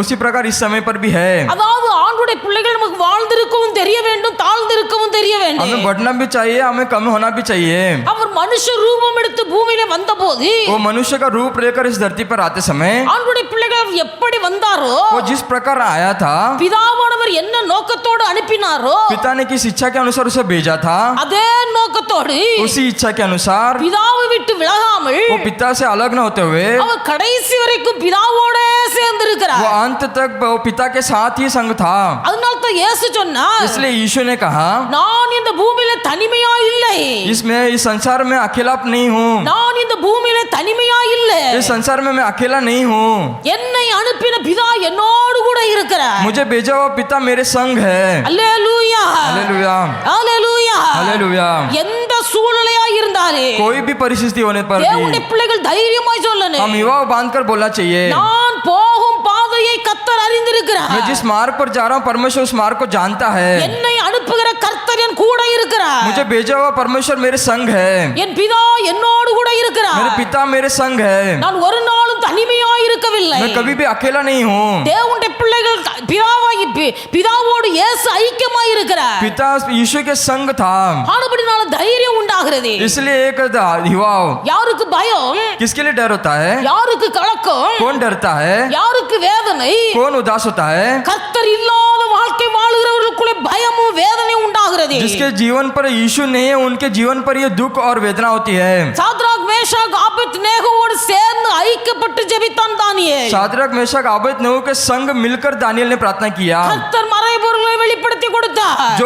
उसी प्रकार इस समय पर भी है. அதாவது ஆண்டுடைய பிள்ளைகள் நமக்கு வாழ்ந்திருக்கவும் தெரிய வேண்டும், தாழ்ந்திருக்கவும் தெரிய வேண்டும். हमें बढ़ना भी चाहिए, हमें कम होना भी चाहिए. அவர் மனுஷ ரூபம் எடுத்து பூமியில வந்தபோது वो मनुष्य का रूप लेकर इस धरती पर आते समय ஆண்டுடைய பிள்ளைகள் எப்படி வந்தாரோ, वो जिस प्रकार आया था, பிதாவானவர் என்ன நோக்கத்தோடு அனுப்பினாரோ पिता ने किस इच्छा के अनुसार उसे भेजा था, அதே நோக்கத்தோடு उसी इच्छा के अनुसार பிதாவை விட்டு விலகாமல் वो पिता से अलग न होते हुए அவர் கடைசி வரைக்கும் பிதாவோட சேர்ந்து वो இருக்கிறார். अंत तक वो पिता के साथ ही संग था. அதனால தான் இயேசு சொன்னார், इसलिए यीशु ने कहा, நான் இந்த பூமியில தனிமையா இல்லை, इसमें इस संसार में अकेला नहीं हूँ, நான் இந்த பூமியில தனிமையா இல்லை, इस संसार में मैं अकेला नहीं हूँ, என்னை அனுப்பின பிதா என்னோடு கூட இருக்கிறார். मुझे भेजा हुआ पिता मेरे संग है. அல்லேலூயா, हालेलुया, அல்லேலூயா. हालेलुया. எந்த சூழ்நிலையா இருந்தாலே कोई भी परिस्थिति होने पर தேவனுடைய भी பிள்ளைகள் தைரியமாய் சொல்லணும், हम युवा बांध कर बोलना चाहिए, நான் போகும் பாதையை கர்த்தர் அறிந்திருக்கிறார், मैं जिस मार्ग पर जा रहा हूँ परमेश्वर उस मार्ग को जानता है. என்னை அனுப்புகிற கர்த்தர் என் கூட இருக்கிறார், मुझे भेजा हुआ परमेश्वर मेरे संग है, என் பிதா என்னோடு கூட இருக்கிறார், मेरे पिता मेरे संग है, நான் ஒரு நாளும் தனிமையா இருக்கவில்லை. मैं कभी भी अकेला नहीं हूँ. தேவனுடைய பிள்ளைகள் பிதாவோடு இயேசு ஐக்கியமாய் இருக்கிறார். पिता यीशु के संग था, ஆனபடினால தைரியம் உண்டாகிறது. इसलिए एक युवा, யாருக்கு பயம், किसके लिए डर होता है? யாருக்கு கலக்கம், कौन डरता है? யாருக்கு வேதனை, कौन उदास होता है? கர்த்தர் இல்லாத வாழ்க்கை வாழுகிறவர்களுக்குள்ளே பயமும் வேதனை உண்டாகிறது. जिसके जीवन पर यीशु नहीं है उनके जीवन पर ये दुख और वेदना होती है. சாத்ராக் மேஷாக் ஆபேத்நேகோவோடு சேர்ந்து ஐக்கியப்பட்டு ஜெபித்தான் தானியேல். शाद्रक मेशक आबेदनेगो के संग मिलकर दानियल ने प्रार्थना किया. கர்த்தர் மறைபொருளை வெளிப்படுத்தி கொடுத்தார்.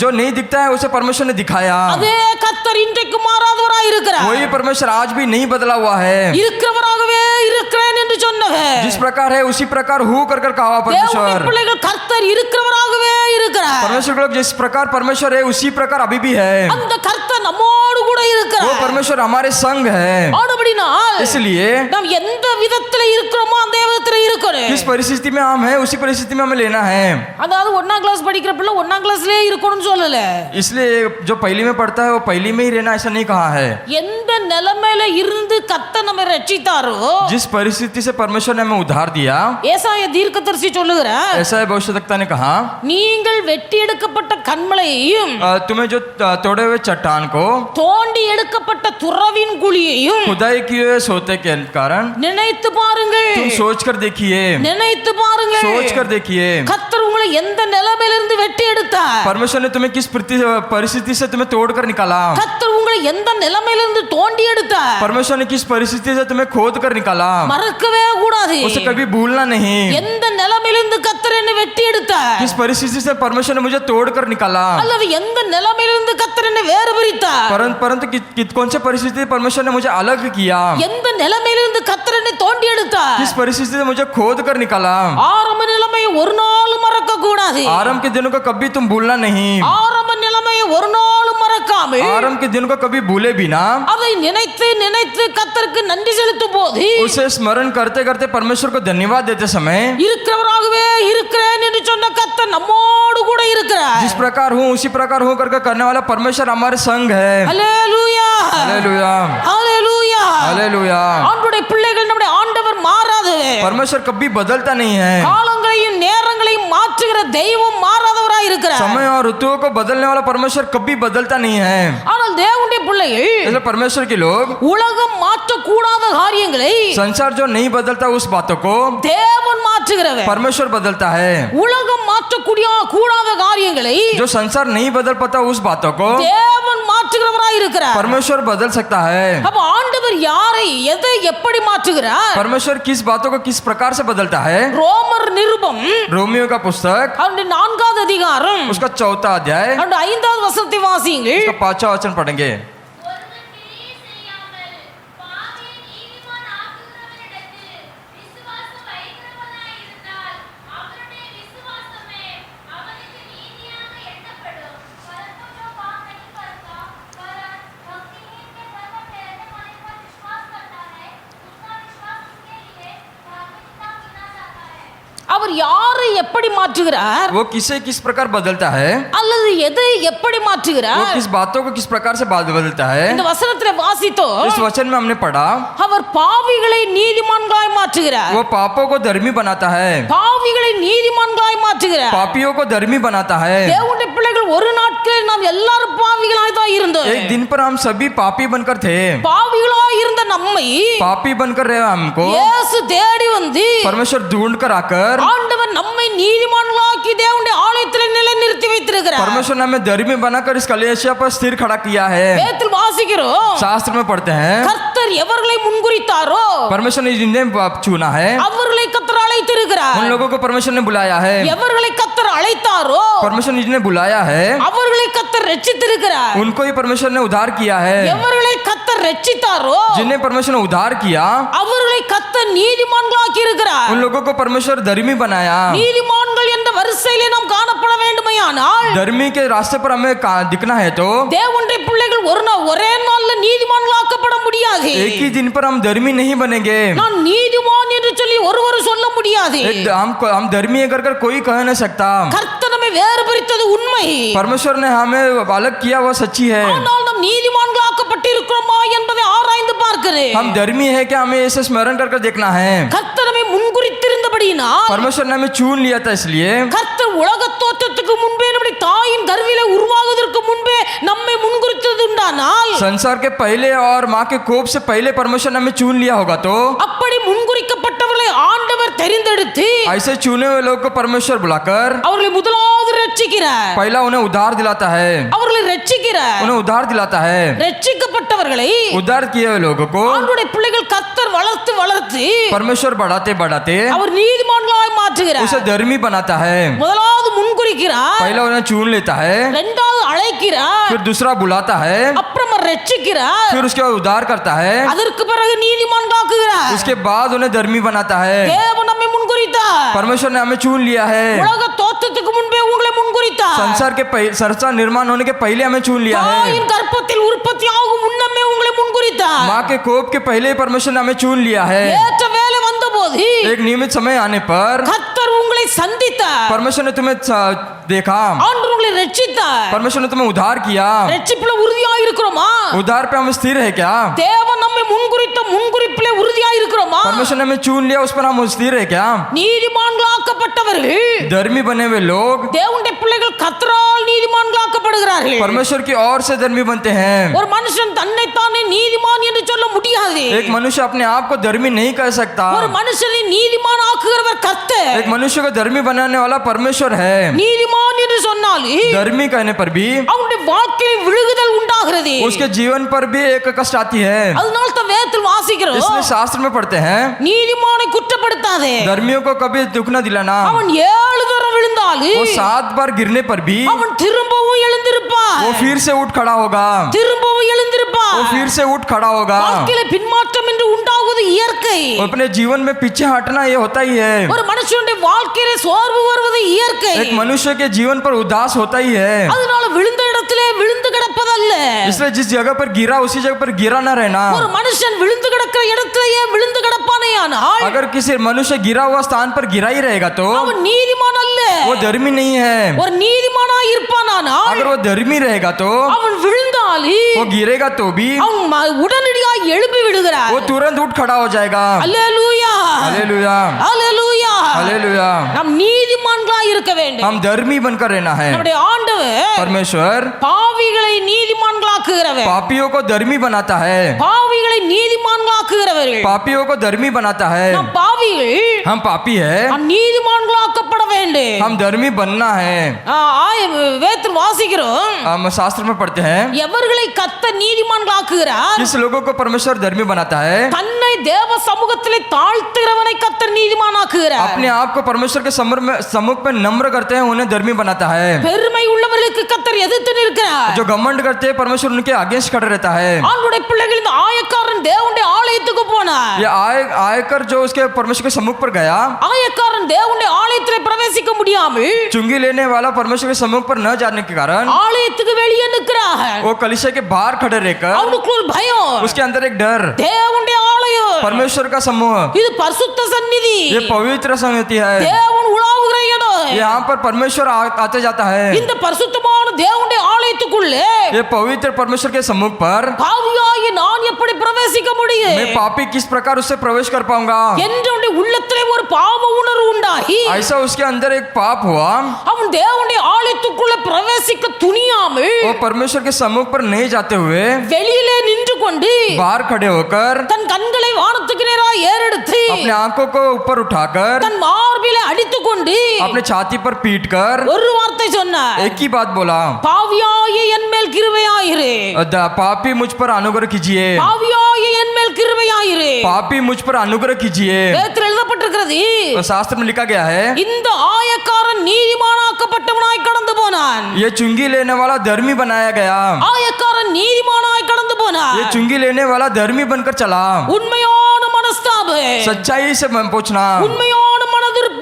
जो नहीं दिखता है उसे परमेश्वर ने दिखाया. அதே கர்த்தர் இன்றைக்கு மாறாதவராய் இருக்கிறார். वही परमेश्वर आज भी नहीं बदला हुआ है. இருக்கிறவராகவே இருக்கிறேன் என்று சொன்னவர் जिस प्रकार है उसी प्रकार हूँ कर कहा परमेश्वर. தேவனுடைய பிள்ளைகள் கர்த்தர் இருக்கிறவராகவே இருக்கிறார். परमेश्वर के लोग जिस प्रकार परमेश्वर है उसी प्रकार अभी भी है. அந்த கர்த்தர் நம்மோடு கூட वो இருக்கிறார். परमेश्वर हमारे संग है. ஆனபடினால் इसलिए நாம் எந்த விதத்துல இருக்கிறோமோ அந்த விதத்துல இருக்கணும். किस परिस्थिति में हम हैं उसी परिस्थिति में हमें लेना है. அதாவது 1ஆம் கிளாஸ் படிக்கிற பிள்ளை 1ஆம் கிளாஸ்லயே இருக்கணும்னு சொல்லல. इसलिए जो पहली में पढ़ता है वो पहली में ही रहना ऐसा नहीं कहा है. எந்த நிலைமையில இருந்து கர்த்தர் நம்மை ரட்சித்தாரோ, जिस परिस्थिति से परमेश्वर ने हमें उद्धार दिया, ஏசாயா தீர்க்கதரிசி சொல்லுகிறார், ऐसा है भविष्यवक्ता ने कहा, நீங்கள் வெட்டி எடுக்கப்பட்ட கன்மலையையும் तुम्हें जो तोड़े हुए चट्टान को தோண்டி எடுக்கப்பட்ட துறவின் குழியையும் खुदाई किए हुए सोते के कारण நினைத்து பாருங்கள், तुम सोच कर देखिए, நினைத்து பாருங்கள். सोच कर देखिए. கர்த்தர் உங்களை எந்த நிலைமையிலிருந்து வெட்டி எடுத்தார், परमेश्वर ने तुम्हें किस परिस्थिति से तुम्हें तोड़कर निकाला, கர்த்தர் உங்களை எந்த நிலைமையிலிருந்து தோண்டி எடுத்தார், परमेश्वर ने किस परिस्थिति से तुम्हें खोद कर निकाला, மறக்கவே கூடாது. उसे कभी भूलना नहीं. எந்த நிலைமையிலிருந்து கர்த்தர் என்னை வெட்டி எடுத்தார், किस परिस्थिति से परमेश्वर ने मुझे तोड़कर निकाला, அல்லது எந்த நிலைமையிலிருந்து கர்த்தர் என்னை வேறு பிரித்தார், परंतु कौन से परिस्थिति से परमेश्वर ने मुझे अलग किया, எந்த நிலைமையிலிருந்து கர்த்தர் என்னை தோண்டி எடுத்தார். किस परिस्थिति से मुझे खोद कर निकाला. ஆரம்ப நிலைமையை ஒரு நாளும் மறக்க கூடாது. आरंभ के दिनों को कभी तुम भूलना नहीं. ஆரம்ப நிலைமையை ஒரு நாளும் மறக்காமல் आरंभ के दिनों को कभी भूले बिना அதை நினைத்து நினைத்து கர்த்தருக்கு நன்றி செலுத்தும் போது उसे स्मरण करते करते परमेश्वर को धन्यवाद देते समय இருக்கிறவராகவே இருக்கிறேன் என்று சொன்ன கர்த்தர் நம்மோடு கூட இருக்கிறார். जिस प्रकार हूँ उसी प्रकार हूँ करके करने वाला परमेश्वर हमारे संग है. அல்லேலூயா, हालेलुया, அல்லேலூயா. हालेलुया. ஆண்டவருடைய பிள்ளைகள் நம்முடைய ஆண்டவர் மாறாதவர். परमेश्वर कभी बदलता नहीं है. காலங்களையும் நேரங்களையும் மாற்றுகிற தெய்வம் மாறாதவராய் இருக்கிறார். समय और ऋतुओं को बदलने वाला परमेश्वर कभी बदलता नहीं है। ஆனால் தேவனுடைய பிள்ளைகள் इसलिए परमेश्वर के लोग உலகம் மாற்றக்கூடாத காரியங்களை संसार जो नहीं बदलता उस बातों को தேவன் மாற்றுகிறவர். परमेश्वर बदलता है। உலகம் மாற்றக்கூடிய கூடாத காரியங்களை जो संसार नहीं बदल पाता उस बातों को தேவன் மாற்றுகிறவராய் இருக்கிறார். परमेश्वर बदल सकता है। அப்ப ஆண்டவர் யாரை எதை எப்படி மாற்றுகிறார்? परमेश्वर किस बातों को किस प्रकार से बदलता है? ரோமர் நிருபம் रोमियो का पुस्तक அவருடைய 4வது அதிகாரம் उसका 4था अध्याय அவருடைய 5வது வசனத்தை வாசியுங்கள். उसका 5वां वचन पढ़ेंगे। ஒருவன் கிரியை செய்யாமல் பாவியை நீதிமான் ஆக்குகிறவரிடத்தில் விசுவாசம் வைக்கிறவனாய் இருந்தால் அவனுடைய விசுவாசமே அவனுக்கு நீதியாக எண்ணப்படும். परंतु जो पाप नहीं करता वरन भक्तिहीन के धर्म ठहरने वाले पर विश्वास करता है उसका विश्वास उसके लिए धार्मिकता गिना जाता है। அவர் யாரை எப்படி மாற்றுகிறார்? वो किसे किस प्रकार बदलता है? அல்லது எதை எப்படி वो மாற்றுகிறார்? किस बातों को किस प्रकार से बदलता है? இந்த வசனத்துல வாசித்தோம். इस वचन में हमने पढ़ा அவர் பாவிகளை நீதிமான்களாய் மாற்றுகிறார். वो पापों को धर्मी बनाता है, பாவிகளை நீதிமான்களாய் மாற்றுகிறார். पापियों को धर्मी बनाता है। தேவனுடைய பிள்ளைகள் ஒரு நாட்களில் நாம் எல்லாரும் பாவிகளாய் தான் இருந்தோம். एक दिन पर हम सभी पापी बनकर थे। பாவிகளாய் இருந்த நம்மை पापी बनकर रहे हमको இயேசு தேடி வந்து परमेश्वर ढूंढ कर आकर ஆண்டவர் நம்மை நீதிமான்களாக்கி தேவனுடைய ஆலயத்தில் நிலைநிறுத்தி வைத்திருக்கிறார். परमेश्वर ने हमें धर्मी बनाकर इस कलेशिया पर स्थिर खड़ा किया है। வேதத்தில் வாசிக்கிறோம். शास्त्र में पढ़ते हैं கர்த்தர் எவர்களை முன்குறித்தாரோ परमेश्वर ने जिन्हें चुना है அவர்களை கர்த்தர் அழைத்திருக்கிறார். उन लोगों को परमेश्वर ने बुलाया है। எவர்களை கர்த்தர் அழைத்தாரோ परमेश्वर ने जिन्हें बुलाया है அவர்களை கர்த்தர் ரட்சித்திருக்கிறார். उनको ही परमेश्वर ने उद्धार किया है। எவர்களை கர்த்தர் ரட்சித்தாரோ जिन्हें परमेश्वर ने उद्धार किया அவர்களை கர்த்தர் நீதிமான்களாக்கி இருக்கிறார். उन लोगों को परमेश्वर धर्मी बनाया। நீதிமான்கள் என்ற வரிசையிலே நாம் காணப்பட வேண்டுமையானால் धर्मी के रास्ते पर हमें दिखना है तो தேவனுடைய பிள்ளைகள் ஒரே நாள்ல நீதிமான்களாக்கப்பட முடியாது. एक ही दिन पर हम धर्मी नहीं बनेंगे। நான் நீதிமான் என்று சொல்லி ஒருவரும் சொல்ல முடியாது. हम धर्मी है कर कोई कह नहीं सकता। கர்த்தர் நம்மை வேறு பிரித்தது உண்மை. परमेश्वर ने हमें अलग किया वो सच्ची है। ஆனால் நாம் நீதிமான்களாக்கப்பட்டிருக்கிறோமா என்பதை ஆராய்ந்து பார்க்கிறேன். हम धर्मी है क्या हमें ऐसे स्मरण कर देखना है। கர்த்தர் நம்மை முன்குறித்திருந்தபடியினால் परमेश्वर ने हमें चुन लिया था इसलिए கர்த்தர் உலக தோற்றத்துக்கு முன்பே நம்முடைய தாயின் கருவிலே உருவாகுவதற்கு முன்பே நம்மை முன்குறித்தது உண்டானால் संसार के पहले और माँ के कोप से पहले परमेश्वर ने हमें चुन लिया होगा तो அப்படி முன்குறிக்கப்பட்டவர்களை ஆண்டவர் தெரிந்தெடுத்து ऐसे चुने हुए लोग को परमेश्वर बुलाकर அவர்களை முதலாவது ரட்சிக்கிறார். पहला उन्हें उद्धार दिलाता है। அவர்களை ரட்சிக்கிறார். उन्हें उद्धार दिलाता है। ரட்சிக்கப்பட்டவர்களை उद्धार किए हुए लोगों को ஆண்டவருடைய பிள்ளைகள் கர்த்தர் வளர்த்து परमेश्वर बढ़ाते बढ़ाते அவர் நீதிமான்களாய் மாற்றுகிறார். उसे धर्मी बनाता है। முதலாவது முன்குறிக்கிறார், पहला उन्हें चुन लेता है, இரண்டாவது அழைக்கிறார், फिर दूसरा बुलाता है, அப்புறமா ரட்சிக்கிறார், फिर उसके बाद उद्धार करता है, அதற்கு பிறகு நீதிமான்களாக்குகிறார். उसके बाद उन्हें धर्मी बनाता है। தேவன் நம்மை முன்குறித்தார். परमेश्वर ने हमें चुन लिया है। உலக தோற்றத்துக்கு முன்பே உங்களை முன்குறித்தார். संसार निर्माण होने के पहले हमें चुन लिया है। தாயின் கர்ப்பத்தில் உற்பத்தி ஆகும் முன்னமே உங்களை முன்குறித்தார். माँ के कोप के पहले ही परमेश्वर ने हमें चुन लिया है। ஏற்ற வேலை வந்தபோது एक नियमित समय आने पर கர்த்தர் உங்களை சந்தித்தார். परमेश्वर ने तुम्हें देखा, ஆண்டவர் உங்களை ரட்சித்தார். परमेश्वर ने तुम्हें उद्धार किया। ரட்சிப்புல உறுதியா இருக்கிறோமா? उद्धार पे हम स्थिर है क्या? தேவன் நம்மை முன்குறித்த முன்குறிப்பிலே உறுதியா இருக்கிறோமா? परमेश्वर ने हमें चुन लिया, उस पर हम स्थिर है क्या? நீதிமான்களாக்கப்பட்டவர்கள் धर्मी बने हुए लोग தேவனுடைய பிள்ளைகள் கர்த்தரால் நீதிமான்களாக்கப்படுகிறார்கள். परमेश्वर की ओर से धर्मी बनते हैं। ஒரு மனுஷன் தன்னைத்தானே நீதிமான் என்று சொல்ல முடியாது. एक मनुष्य अपने आप को धर्मी नहीं कह सकता। ஒரு மனுஷனை நீதிமான் ஆக்குகிறவர் கர்த்தர். एक मनुष्य को धर्मी बनाने वाला परमेश्वर है। நீதிமான் என்று சொன்னால் धर्मी कहने पर भी அவனுடைய வாழ்க்கையில் விழுகுதல் உண்டாகிறது. उसके जीवन पर भी एक कष्ट आती है। அதனால தான் வேதத்தில் வாசிக்கிறோம், इसलिए शास्त्र में पढ़ते हैं நீதிமானை குற்றப்படுத்தாதே. धर्मियों को कभी दुख न दिलाना। அவன் 7 தரம் விழுந்தாலும் वो 7 बार गिरने पर भी அவன் திரும்பவும் எழுந்திருப்பான். वो फिर से उठ खड़ा होगा। திரும்பவும் எழுந்திருப்பான். वो फिर से उठ खड़ा होगा। வாழ்க்கையில பின்மாற்றம் என்று உண்டாகுவது இயற்கை. अपने जीवन में पीछे हटना ये होता ही है। ஒரு மனுஷனுடைய வாழ்க்கையில சோர்வு வருவது இயற்கை. एक मनुष्य के जीवन पर उदास होता ही है। அதனால விழுந்த இடத்திலே விழுந்து கிடப்பதல்ல. इसलिए जिस जगह पर गिरा उसी जगह पर गिरा न रहना। ஒரு மனுஷன் விழுந்து கிடக்கிற இடத்திலேயே விழுந்து கிடப்பானேயானால் अगर किसी मनुष्य गिरा हुआ स्थान पर गिरा ही रहेगा तो அவன் நீதிமான் அல்ல. वो धर्मी नहीं है। ஒரு நீதிமானாய் இருப்பானானால் अगर वो धर्मी रहेगा तो அவன் விழுந்தாலும் वो गिरेगा तो भी அவன் உடனடியாக எழுப்பி விடுகிறார். वो तुरंत उठ खड़ा हो जाएगा। அல்லேலூயா, हालेलुया, அல்லேலூயா. हालेलुया। நாம் நீதிமான்களாய் இருக்க வேண்டும். हम धर्मी बनकर रहना है. நம்முடைய ஆண்டவர் परमेश्वर பாவிகளை நீதிமான்களாக்குகிறவர். पापियों को धर्मी बनाता है. பாவிகளை நீதிமான்களாக்குகிறவர்கள். पापियों को धर्मी बनाता है. நாம் பாவிகள், हम पापी है. நாம் நீதிமான்களாக்கப்பட வேண்டும். हम धर्मी बनना है. வேதத்தில் வாசிக்கிறோம், हम शास्त्र में पढ़ते हैं எவர்களை கர்த்தர் நீதிமான்களாக்குகிறார், किस लोगों को परमेश्वर धर्मी बनाता है. தன்னை தேவ சமூகத்திலே தாழ்த்துகிறவனை கர்த்தர் நீதிமானாக்குகிறார். अपने आप को परमेश्वर के सम्मुख में नम्र करते हैं, उन्हें धर्मी बनाता है. பெருமை உள்ளவர்களுக்கு கர்த்தர் எதிர்த்து நிற்கிறார். जो घमंड करते हैं परमेश्वर उनके अगेंस्ट खड़ा रहता है. ஆண்டவருடைய பிள்ளைகள் இந்த ஆயக்காரன் தேவனுடைய ஆலயத்துக்கு போனார். ये आयकर जो उसके परमेश्वर के सम्मुख पर गया, ஆயக்காரன் தேவனுடைய ஆலயத்திலே பிரவேசிக்க முடியாமல் चुंगी लेने वाला परमेश्वर के सम्मुख पर न जाने के कारण ஆலயத்துக்கு வெளியே நிற்கிறார். वो कलीसिया के बाहर खड़े रहकर அவனுக்கு ஒரு பயம், उसके अंदर एक डर, தேவனுடைய ஆலயம், परमेश्वर का समूह, இது பரிசுத்த சந்நிதி, ये पवित्र समिति है. தேவன் உலாவுகிற இடம். यहाँ पर परमेश्वर आते जाता है. இந்த பரிசுத்தமான தேவனுடைய ஆலயத்துக்குள்ளே ये पवित्र परमेश्वर के सम्मुख पर பாவியாகி நான் எப்படி பிரவேசிக்க முடியும் मैं पापी किस प्रकार उससे प्रवेश कर पाऊंगा. என்று உள்ளத்திலே ஒரு பாவ உணர்வு உண்டாகி ऐसा उसके अंदर एक पाप हुआ. அவன் தேவனுடைய ஆலயத்துக்குள்ளே பிரவேசிக்க துணியாமல் वो परमेश्वर के सम्मुख पर नहीं जाते हुए வெளியிலே நின்று கொண்டு बाहर खड़े होकर தன் கண்களை வானத்துக்கு நேராக ஏறெடுத்து अपने आंखों को ऊपर उठाकर தன் மார்பிலே அடித்துக் கொண்டு अपने छाती पर पीटकर ஒரு வார்த்தை சொன்னார், एक ही बात बोला, பாவியாகிய என் மேல் கிருபையாயிரு, पापी मुझ पर अनुग्रह कीजिए. பாவியாகிய என் மேல் கிருபையாயிரு. पापी मुझ पर अनुग्रह कीजिए. வேதத்தில் எழுதப்பட்டிருக்கிறது, तो शास्त्र में लिखा गया है இந்த ஆயக்காரன் நீதிமானாக்கப்பட்டவனாய் கடந்து போனான். ये चुंगी लेने वाला धर्मी बनाया गया. ஆயக்காரன் நீதிமானாய் கடந்து போனான். ये चुंगी लेने वाला धर्मी बनकर चला. உண்மையான மனஸ்தாபம், सच्चाई से मन पूछना, உண்மையான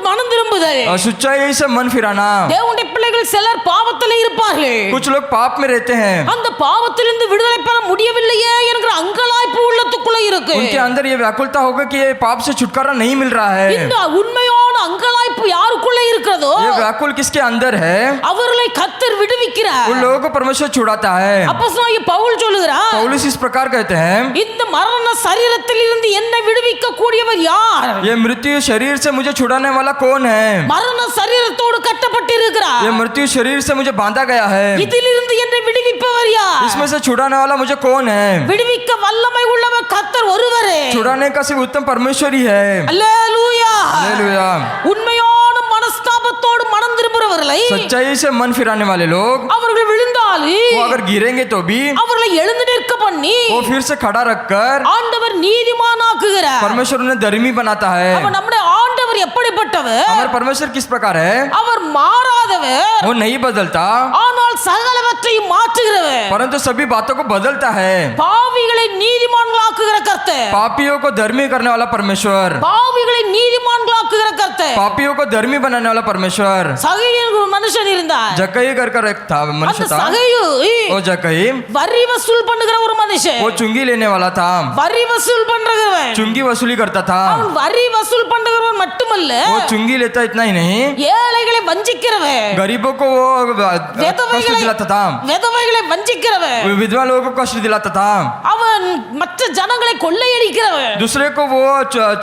மனம் திரும்புதல். सच्चाई से मन फिराना. தேவனுடைய பிள்ளைகள் சிலர் பாவத்தில் இருப்பார்கள். कुछ लोग पाप में रहते हैं. அந்த பாவத்திலிருந்து விடுதலை பெற முடியவில்லையே என்கிற அங்கலாய்ப்பு உள்ளத்துக்குள்ள இருக்கு. उनके अंदर ये व्याकुलता होगा कि ये पाप से छुटकारा नहीं मिल रहा है. இந்த உண்மையான அங்கலாய்ப்பு யாருக்குள்ள இருக்கிறதோ ये व्याकुल किसके अंदर है? அவர்களை கர்த்தர் விடுவிக்கிறார். उन लोगों को परमेश्वर छुड़ाता है. அப்போஸ்தலனாகிய பவுல் சொல்லுகிறார், पौलुस इस प्रकार कहते हैं, இந்த மரண சரீரத்தில் இருந்து என்னை விடுவிக்க கூடியவர் யார்? ये मृत्यु शरीर से मुझे छुड़ाने वाला कौन है? மரண சரீரத்தோடு கட்டப்பட்டிருக்கிறார். ये मृत्यु शरीर से मुझे बांधा गया है. இதிலிருந்து என்னை விடுவிப்பவர் யார்? इसमें से छुड़ाने वाला मुझे कौन है? விடுவிக்க வல்லமை உள்ளவர் கர்த்தர் ஒருவரே. छुड़ाने का सिर्फ उत्तम परमेश्वर ही है. அல்லேலூயா. हालेलुया. உண்மையான மனஸ்தாபத்தோடு மனம் திரும்புறவர்களை सच्चाई से मन फिराने वाले लोग, அவர்கள் விழுந்தாலும் वो अगर गिरेंगे तो भी அவர்களை எழுந்து நிற்க பண்ணி वो फिर से खड़ा रखकर ஆண்டவர் நீதிமானாக்குகிறார். परमेश्वर उन्हें धर्मी बनाता है. அப்ப நம்முடைய ஆண்டவர் எப்படிப்பட்டவர்? हमारे परमेश्वर किस प्रकार है? அவர் மாறாதவர், वो नहीं बदलता, ஆனால் சகலவற்றையும் மாற்றுகிறவர். परंतु सभी बातों को बदलता है. பாவிகளை நீதிமான்களாக்குகிற கர்த்தர், पापियों को धर्मी करने वाला परमेश्वर, பாவிகளை நீதிமான்களாக்குகிற கர்த்தர். पापियों को धर्मी बनाने वाला परमेश्वर. சகையின் ஒரு மனுஷன் இருந்தார். जकई कर एक था, அந்த मनुष्य था. சகையு वो जकई வரி வசூல் பண்ணுகிற ஒரு மனுஷன். वो चुंगी लेने वाला था. வரி வசூல் பண்றவன், चुंगी वसूली करता था. அவன் வரி வசூல் பண்றவன் மட்டுமல்ல, वो चुंगी लेता इतना ही नहीं, ஏழைகளை வஞ்சிக்கிறவன், गरीबों को वो कष्ट दिलाता था. விதவைகளை வஞ்சிக்கிறவன், विधवा लोगों को कष्ट दिलाता था. அவன் மற்ற ஜனங்களை கொள்ளையடிக்கிறவன். दूसरे को वो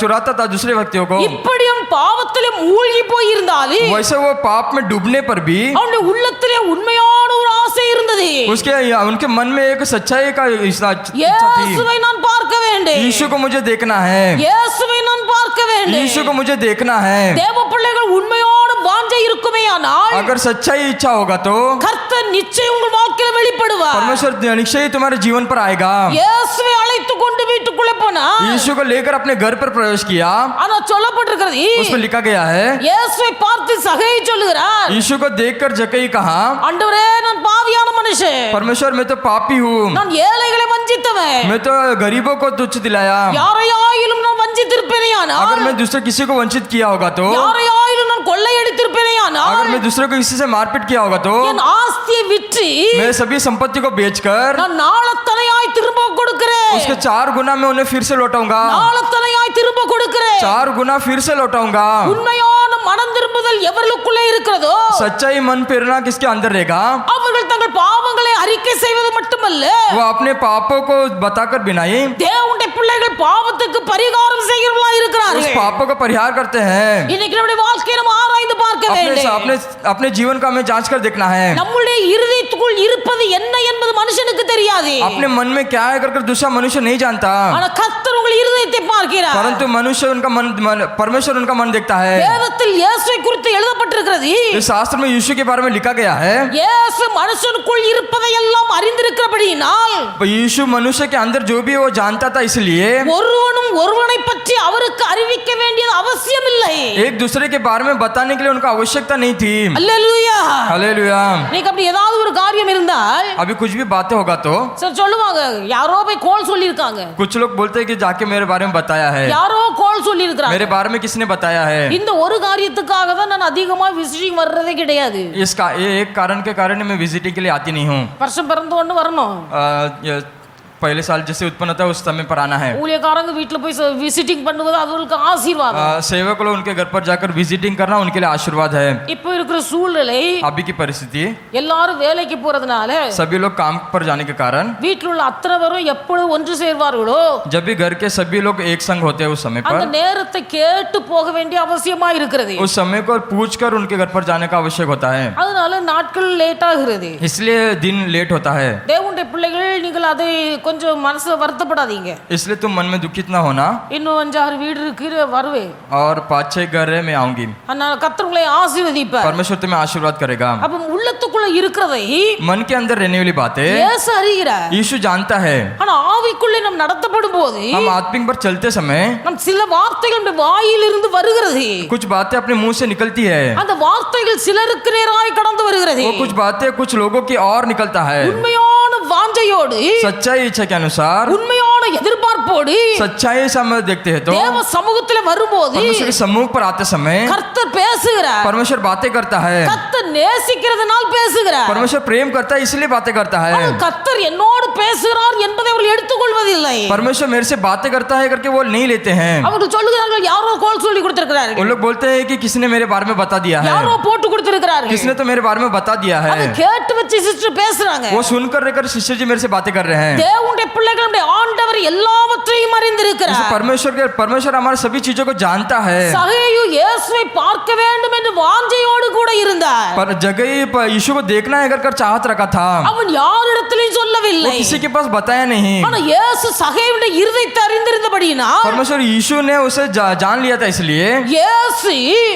चुराता था, दूसरे व्यक्तियों को. இப்படி அவன் பாவத்திலே மூழ்கி போயிருந்தாலும் वैसे वो पाप में डूबने पर भी அவனுடைய உள்ளத்திலே உண்மையான ஒரு ஆசை இருந்தது. उसके उनके मन में एक सच्चाई का इच्छा थी. இயேசுவை நான் பார்க்க வேண்டும், यीशु को मुझे देखना है. இயேசுவை நான் பார்க்க வேண்டும். यीशु को मुझे देखना है. தேவ பிள்ளைகள் உண்மையான வாஞ்சை இருக்குமேயானால் अगर सच्चाई इच्छा होगा तो கர்த்தர் நிச்சயம் உங்கள் வாழ்க்கையில வெளிப்படுவார். परमेश्वर निश्चय ही तुम्हारे जीवन पर आएगा. இயேசுவை அழைத்து கொண்டு வீட்டுக்குள்ளே போனா, यीशु को लेकर अपने घर पर प्रवेश किया. ஆனா சொல்லப்பட்டிருக்கிறது, उसमें लिखा गया है, இயேசுவை பார்த்து சகை சொல்லுகிறார், यीशु को देखकर जकई कहा, ஆண்டவரே நான் பாவியான மனுஷன், परमेश्वर मैं तो पापी हूँ. நான் ஏழைகளை வஞ்சித்தவன், मैं तो गरीबों को तुच्छ दिलाया. யாரையாயிலும் நான் வஞ்சித்திருப்பேனேயானால், अगर मैं दूसरे किसी को वंचित किया होगा तो, யாரையாயிலும் நான் கொள்ளையடித்திருப்பேனேயானால், अगर मैं दूसरे को किसी से मारपीट किया होगा तो, என் ஆஸ்தியை விற்று मैं सभी संपत्ति को बेचकर நான் நாளத்தனையாய் திரும்ப கொடுக்கிறேன், उसके 4 गुना मैं उन्हें फिर से लौटाऊंगा. நாளத்தனையாய் திரும்ப கொடுக்கிறேன். 4 गुना फिर से लौटाऊंगा. உண்மையான மனம் திரும்புதல் திரும்புதல் எவர்களுக்குள்ளே இருக்கிறதோ सच्चाई मन फिरना किसके अंदर रहेगा? அவர்கள் தங்கள் பாவங்களை அறிக்கை செய்வது மட்டுமல்ல, वो अपने पापों को बताकर बिना ही தேவனுடைய பிள்ளைகள் பாவத்துக்கு பரிகாரம் செய்கிறவர்களா उस இருக்கிறார்கள். पापों का परिहार करते हैं। இன்னைக்கு நம்முடைய வாழ்க்கையை நம்ம ஆராய்ந்து பார்க்க अपने வேண்டும். अपने अपने जीवन का हमें जांच कर देखना है। நம்முடைய இருதயத்துக்குள் இருப்பது என்ன என்பது மனுஷனுக்கு தெரியாது. अपने मन में क्या है कर दूसरा मनुष्य नहीं जानता, ஆனா கர்த்தர் உங்கள் இருதயத்தை பார்க்கிறார். परंतु मनुष्य उनका परमेश्वर उनका मन देखता है। வேதத்தில் இயேசுவை குறித்து எழுதப்பட்டிருக்கிறது. इस शास्त्र में यीशु के बारे में लिखा गया है। இயேசு மனுஷனுக்குள் இருப்பதை எல்லாம் அறிந்திருக்கிறபடியினால் यीशु मनुष्य के अंदर जो भी वो जानता था, इसलिए ஒருவனும் ஒருவனை பற்றி அவருக்கு அறிவிக்க வேண்டியது அவசியமில்லை. एक दूसरे के बारे में बताने के लिए उनका आवश्यकता नहीं थी। அல்லேலூயா. हालेलुया। நீங்க அப்படி ஏதாவது ஒரு காரியம் இருந்தால் अभी कुछ भी बातें होगा तो சார் சொல்லுவாங்க, யாரோ போய் கோல் சொல்லியிருக்காங்க, कुछ लोग बोलते हैं कि जाके मेरे बारे में बताया है, யாரோ கோல் சொல்லியிருக்கிறாங்க. मेरे बारे में किसने बताया है। இந்த ஒரு காரியத்துக்காக தான் நான் அதிகமா விசிட்டிங் வர்றதே கிடையாது. ये एक कारण के कारण मैं विजिटिंग के लिए आती नहीं हूँ। வருஷம் பிறந்த ஒன்று வரணும், ये पहले साल जैसे उत्पन्न होता है उस समय पर आना है। ஊழியக்காரங்க வீட்டுல போய் விசிட்டிங் பண்ணுவது அவங்களுக்கு ஆசீர்வாதம். सेवक लोग उनके घर पर जाकर विजिटिंग करना उनके लिए आशीर्वाद है। இப்போ இருக்கிற சூழ்நிலை, अभी की परिस्थिति, எல்லாரும் வேலைக்கு போறதுனால सभी लोग काम पर जाने के कारण வீட்டில் உள்ள அத்தனை பேரும் எப்பொழுது ஒன்று சேர்வார்களோ जब भी घर के सभी लोग एक संग होते हैं उस समय அந்த पर நேரத்தை கேட்டு போக வேண்டிய அவசியமா இருக்கிறது. उस समय को पूछ कर उनके घर पर जाने का आवश्यक होता है। அதனால நாட்கள் லேட் ஆகிறது. इसलिए दिन लेट होता है। தேவனுடைய பிள்ளைகள், நீங்கள் அதை கொஞ்சம் மனசுல வருத்தப்படாதீங்க. इसलिए तुम मन में दुखित ना होना। இன்னும் 5-6 வீடு இருக்கு, வருவேன். और 5-6 घर है, मैं आऊंगी। அதனால கர்த்தர் உங்களை ஆசீர்வதிப்பார். परमेश्वर तुम्हें आशीर्वाद करेगा। அப்ப உள்ளத்துக்குள்ள இருக்கிறதை मन के अंदर रहने वाली बातें இயேசு அறிகிறார். यीशु जानता है। ஆனா ஆவிக்குள்ளே நாம் நடத்தப்படும் போது हम आत्मिक पर चलते समय நம் சில வார்த்தைகள் நம்முடைய வாயிலிருந்து வருகிறது. कुछ बातें अपने मुंह से निकलती है। அந்த வார்த்தைகள் சிலருக்கு நேராய் கடந்து வருகிறது. वो कुछ बातें कुछ लोगों की और निकलता है। உண்மையான வாஞ்சையோடு, सच्चाई इच्छा के अनुसार, உண்மையான எதிர்பார்ப்போடு सच्चाई से हम देखते हैं तो தேவ சமூகத்தில் வரும்போது परमेश्वर के सम्मुख पर आते समय கர்த்தர் பேசுகிறார். परमेश्वर बातें करता है। கர்த்தர் நேசிக்கிறதுனால் பேசுகிறார். परमेश्वर प्रेम करता है इसलिए बातें करता है। ஆனால் கர்த்தர் என்னோடு பேசுகிறார் என்பதை அவர்கள் எடுத்துக்கொள்வதில்லை. परमेश्वर मेरे से बातें करता है करके वो नहीं लेते हैं। அவர்கள் சொல்லுகிறார்கள், யாரோ கோல் சொல்லி கொடுத்திருக்கிறார்கள், वो लोग बोलते हैं कि किसने मेरे बारे में बता दिया है, யாரோ போட்டு கொடுத்திருக்கிறார்கள். किसने तो मेरे बारे में बता दिया है। அதை கேட்டு வச்சு சிஸ்டர் பேசுறாங்க. वो सुनकर रहकर शिष्य जी मेरे से बातें कर रहे हैं। தேவனுடைய பிள்ளைகளுடைய ஆண்டவர் எல்லாவற்றையும் அறிந்திருக்கிறார். परमेश्वर हमारे सभी चीजों को जानता है। சகேயு இயேசுவை பார்க்க வேண்டும் என்று வாஞ்சையோடு கூட இருந்தார். पर जगह यीशु को देखना है कर चाहत रखा था। அவன் யாரிடத்திலும் वो சொல்லவில்லை. किसी के पास बताया नहीं। ஆனா இயேசு சகேயுடைய இருதயத்தை அறிந்திருந்தபடியினால் परमेश्वर यीशु ने उसे जान लिया था, इसलिए இயேசு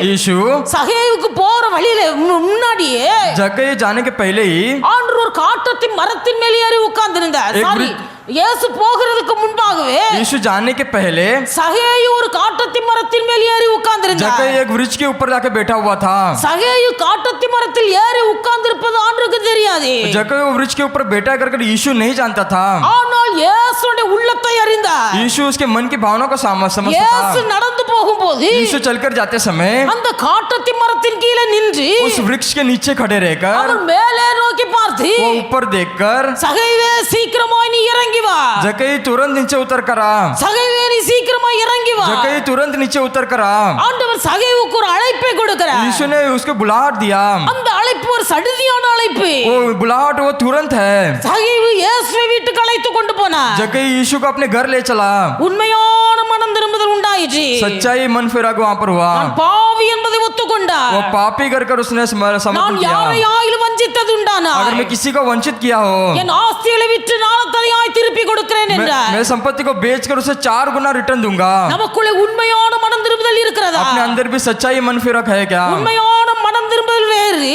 यीशु சகேயுக்கு போற வழியில முன்னாடியே जगह जाने के पहले ही ஆண்டவர் ஒரு காட்டத்தின் மரத்தின் மேல் ஏறி உட்கார்ந்திருந்தார். एक சாரி, இயேசு போகிறதுக்கு முன்பாகவே यीशु जाने के पहले சகேயு ஒரு காட்டத்தின் மரத்தின் மேல் ஏறி உட்கார்ந்திருந்தார். जगह एक वृक्ष के ऊपर जाके बैठा हुआ था। சகேயு காட்டத்தின் மரத்தில் ஏறி உட்கார்ந்திருப்பது ஆண்டவருக்கு தெரியாது. जगह वो वृक्ष के ऊपर बैठा करके यीशु नहीं जानता था। ஆனால் இயேசுடைய உள்ளத்தை அறிந்தார். यीशु उसके मन की भावनाओं को समझता இயேசு था। நடந்து போகும்போது यीशु चलकर जाते समय அந்த காட்டத்தின் மரத்தின் கீழே நின்று उस वृक्ष के नीचे खड़े रहकर அவர் மேலே நோக்கி பார்த்து, वो ऊपर देखकर சகேயுவே சீக்கிரமாய் நீ இறங்கி வா, जगह तुरंत नीचे उतर कर आ, சகேயுவே நீ சீக்கிரமாய் இறங்கி வா. जगह तुरंत नीचे उतर कर आ। ஆண்டவர் சகேயுவுக்கு ஒரு அழைப்பை கொடுக்கிறார். यीशु ने उसको बुलाहट दिया। அந்த அழைப்பு ஒரு சடுதியான அழைப்பு. वो बुलाहट वो तुरंत है। சகேயு இயேசுவை வீட்டுக்கு அழைத்து கொண்டு போனார். जगह यीशु को अपने घर ले चला। உண்மையான மனம் திரும்புதல் உண்டாயிற்று. सच्चाई मन फिरा को वहां पर हुआ। நான் பாவி என்பதை ஒத்துக்கொண்டார். वो पापी कर उसने समर्पण நான் किया। யாரையாயிலும் வஞ்சித்தது உண்டானா, अगर मैं किसी को वंचित किया हो, என் ஆஸ்திகளை விற்று நாளத்தனையாய் திருப்பி கொடுக்கிறேன் என்றார். मैं संपत्ति को बेचकर उसे 4 गुना रिटर्न दूंगा। நமக்குள்ளே உண்மையான மனம் திரும்புதல் இருக்கிறதா? अपने अंदर भी सच्चाई मन फिरक है क्या? உண்மையான மனம் திரும்புதல் வேறு,